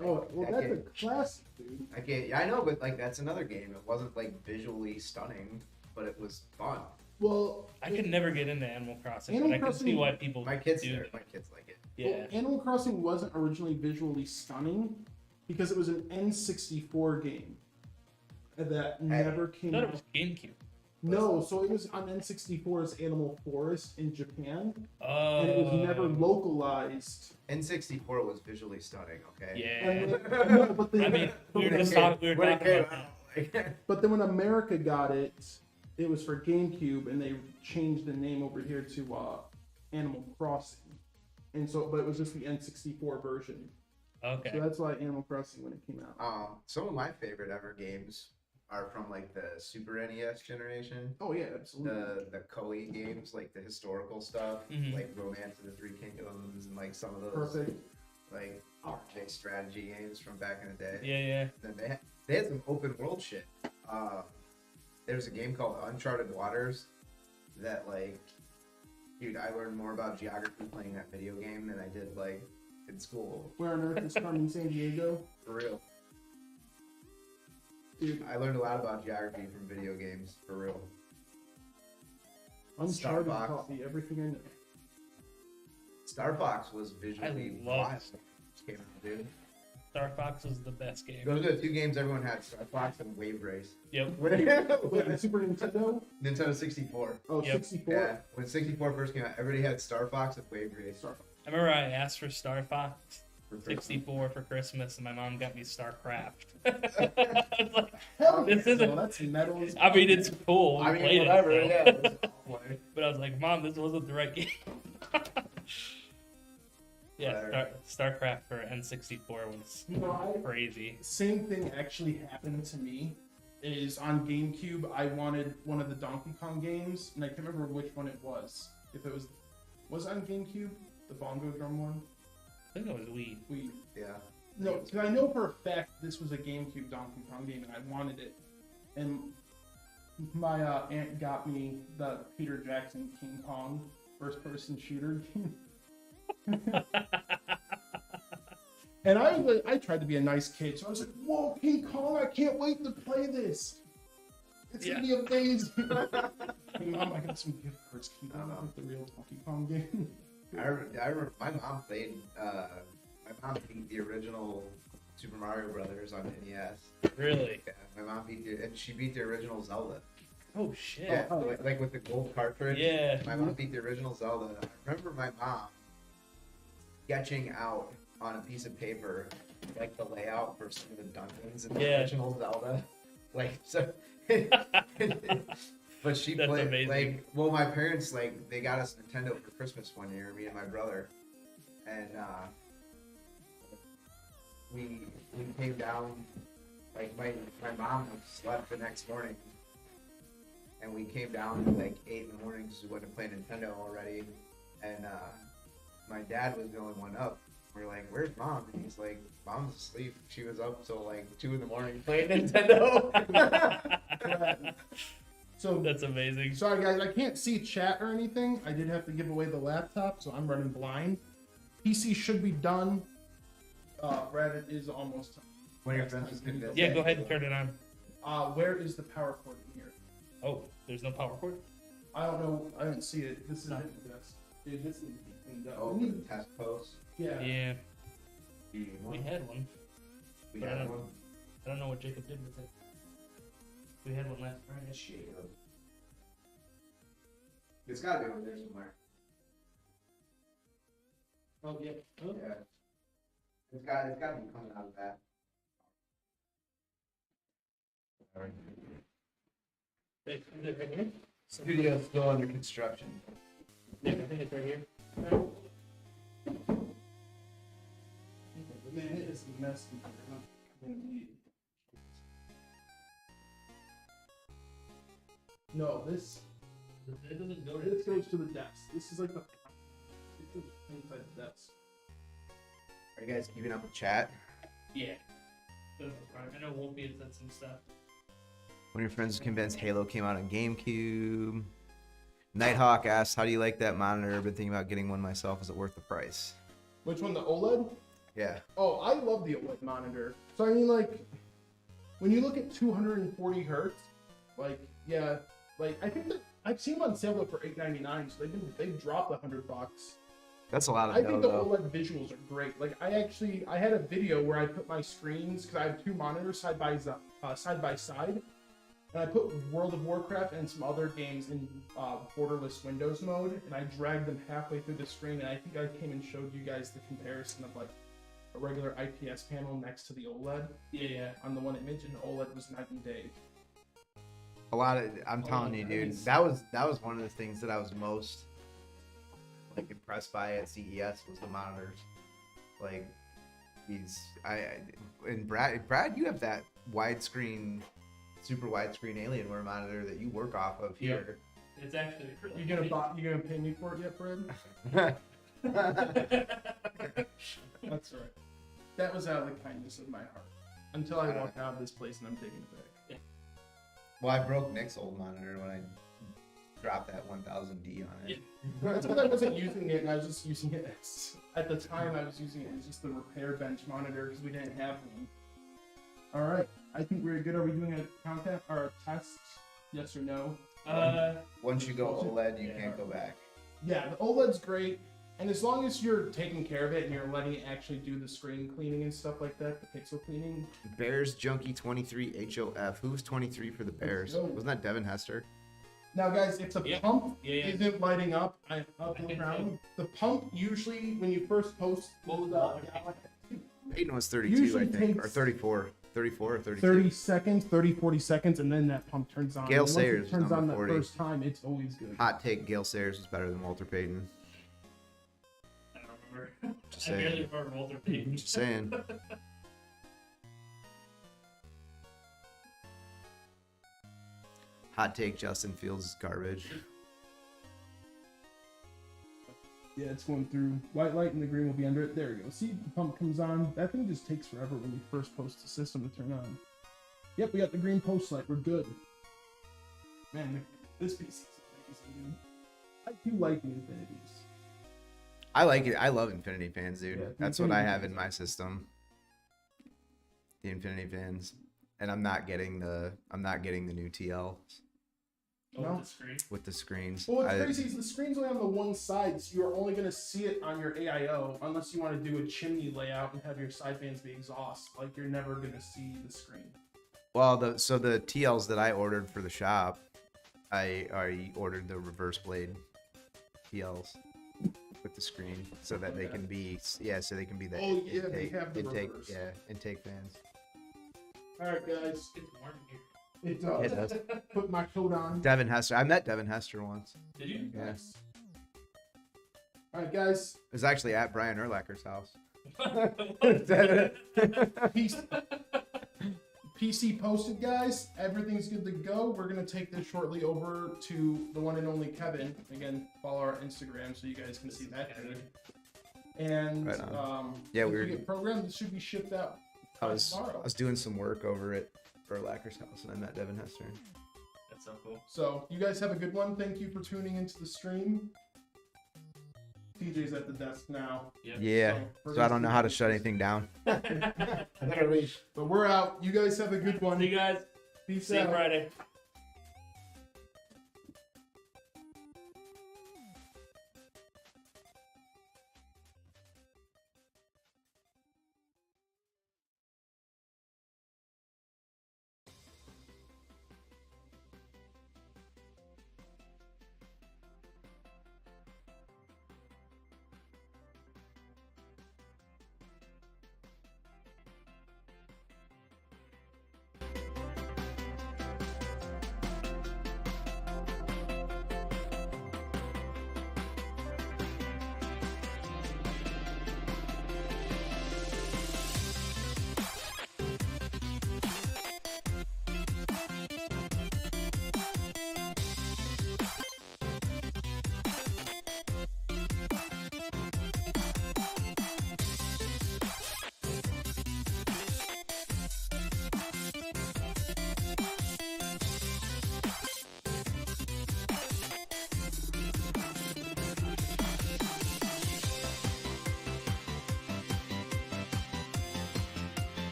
Oh, well, that's a classic, dude. I know, but like that's another game. It wasn't like visually stunning, but it was fun. Well, I could never get into Animal Crossing, Animal but I can see Crossing- why people My kids do. like it. Yeah. well, Animal Crossing wasn't originally visually stunning because it was an N64 game that never I came thought it out. was GameCube. No, so it was on N64's Animal Forest in Japan, Oh. and it was never localized. N64 was visually stunning. Okay. Yeah. And no, but then, I mean, we were When it just came- talking when it about came that. out, like, but then when America got it, it was for GameCube, and they changed the name over here to Animal Crossing, and so, but it was just the N64 version. Okay. So that's why Animal Crossing when it came out. some of my favorite ever games are from like the Super NES generation. Oh yeah, absolutely. The Koei games, like the historical stuff, Mhm. like Romance of the Three Kingdoms, and like some of those Perfect. like RPG strategy games from back in the day. Yeah. Then they had some open world shit. There was a game called Uncharted Waters that like, dude, I learned more about geography playing that video game than I did like in school. Where on Earth is Carmen San Diego? For real. Dude, I learned a lot about geography from video games, for real. Uncharted Starbucks. taught me everything I know. Star Fox was visually I love wild. Came out, dude. Star Fox was the best game. Those are the two games everyone had: Star Fox and Wave Race. Yep. Wait, the Super Nintendo? Nintendo 64. Oh, Yep. 64? Yeah, when 64 first came out, everybody had Star Fox and Wave Race. Star- I remember I asked for Star Fox for Christmas. 64 for Christmas, and my mom got me StarCraft. I was like, Hell This yeah, isn't- bro, that's metal as I mean, it's cool. We I mean, played whatever. it, Yeah, so. it was awful. But I was like, Mom, this wasn't the right game. Yeah, Whatever. StarCraft for N64 was You know, crazy. same thing actually happened to me. Is on GameCube, I wanted one of the Donkey Kong games, and I can't remember which one it was. If it was it on GameCube, the bongo drum one? I think it was Wii. Yeah. No, because I know for a fact this was a GameCube Donkey Kong game, and I wanted it. And my aunt got me the Peter Jackson King Kong first-person shooter game. And I tried to be a nice kid, so I was like, "Whoa, King Kong! I can't wait to play this. It's gonna be amazing." Hey, Mom, I got some gift cards. Can you download the real Donkey Kong game? I remember my mom played. My mom beat the original Super Mario Brothers on NES. Really? Yeah, my mom she beat the original Zelda. Oh, shit. Yeah, Oh, like with the gold cartridge. Yeah. My mom beat the original Zelda. I remember my mom sketching out on a piece of paper like the layout for some of the dungeons in the Yeah. original Zelda. Like so. But she That's played amazing. like, well, my parents like they got us Nintendo for Christmas one year, me and my brother, and we came down. Like my mom slept the next morning, and we came down at like 8 in the morning because we wanted to play Nintendo already, and my dad was the only one up. We're like, "Where's Mom?" And he's like, "Mom's asleep. She was up till like 2 in the morning playing Nintendo." So That's amazing. sorry guys, I can't see chat or anything. I did have to give away the laptop, so I'm running blind. PC should be done. Reddit is almost done. When you're finished, Yeah, go ahead and turn it on. Where is the power cord in here? Oh, there's no power cord? I don't know. I didn't see it. This is this. Dude, this needs to be cleaned up. Oh, We need- the test post. yeah. Yeah, Do you we want- had one. We But I got don't, one. I don't know what Jacob did with it. We had one last Friday. It's gotta be over there somewhere. Oh yeah. Oh. Yeah. It's gotta be coming out of that. Wait, is it right here? Studio's still under construction. Yeah, I think it's right here. Man, it is a mess. No, this It doesn't go to this goes to the desk. This is like the it goes inside the desk. Are you guys keeping up with chat? Yeah. I know Wolfie had said some stuff. One of your friends is convinced Halo came out on GameCube. Nighthawk asks, how do you like that monitor? I've been thinking about getting one myself. Is it worth the price? Which one, the OLED? Yeah. Oh, I love the OLED monitor. So I mean, like, when you look at 240 hertz, like, yeah, like I think that I've seen them on sale though for $8.99, so they've dropped $100. That's a lot of I dough, think the though. OLED visuals are great. Like I had a video where I put my screens because I have two monitors side by side, and I put World of Warcraft and some other games in borderless Windows mode, and I dragged them halfway through the screen, and I think I came and showed you guys the comparison of like a regular IPS panel next to the OLED. Yeah. On the one image, and the OLED was night and day. A lot of, I'm telling you, dude, that was one of the things that I was most like impressed by at CES was the monitors. Like and Brad, you have that widescreen, super widescreen Alienware monitor that you work off of here. It's actually. You gonna pay me for it yet, Fred? That's right. That was out of the kindness of my heart. Until I walk out of this place and I'm taking it back. Well, I broke Nick's old monitor when I dropped that 1000D on it. That's because I wasn't using it, and I was just using it as, at the time I was using it as just the repair bench monitor because we didn't have one. All right, I think we're good. Are we doing a content or a test? Yes or no? Once you go OLED, you can't go back. Yeah, the OLED's great, and as long as you're taking care of it and you're letting it actually do the screen cleaning and stuff like that, the pixel cleaning. Bears Junkie 23 HOF. Who's 23 for the Bears? Wasn't that Devin Hester? Now, guys, if the pump Yeah. isn't lighting up, up and around, the pump usually, when you first post, Peyton was 32, Usually I think, or takes 34. 34 or 32. 30 seconds, 30, 40 seconds, and then that pump turns on. Gail And once Sayers it is turns on number the 40. first time, it's always good. Hot take, Gail Sayers is better than Walter Payton. I don't remember. Just I barely saying. remember Walter Payton. Just saying. Hot take, Justin Fields is garbage. Yeah, it's going through. White light and the green will be under it. There you go. See, the pump comes on. That thing just takes forever when you first post the system to turn on. Yep, we got the green post light. We're good. Man, this piece is amazing, dude. I do like the Infinities. I like it. I love Infinity fans, dude. Yeah, That's what I Infinity have fans. in my system. The Infinity fans. And I'm not getting the new TL Oh, No. the screen. with the screens. Well, what's crazy is the screen's only on the one side, so you're only going to see it on your AIO unless you want to do a chimney layout and have your sideband's be exhaust. Like, you're never going to see the screen. Well, the TLs that I ordered for the shop, I ordered the reverse blade TLs with the screen so that they can be the Oh, yeah, they have the intake reverse. intake fans. All right, guys. It's warm here. It does. It does. Put my coat on. Devin Hester. I met Devin Hester once. Did you? Yeah. Nice. All right, guys. It was actually at Brian Urlacher's house. PC posted, guys. Everything's good to go. We're gonna take this shortly over to the one and only Kevin. Again, follow our Instagram so you guys can see that dude. And Right on. yeah, we we were- get programmed. This should be shipped out I by was tomorrow. doing some work over at Urlacher's house and I met Devin Hester. That's so cool. So you guys have a good one. Thank you for tuning into the stream. TJ's at the desk now. Yep. Yeah. So, So I don't know how to shut anything down. But we're out. You guys have a good one. See you guys. Peace See you out. Friday.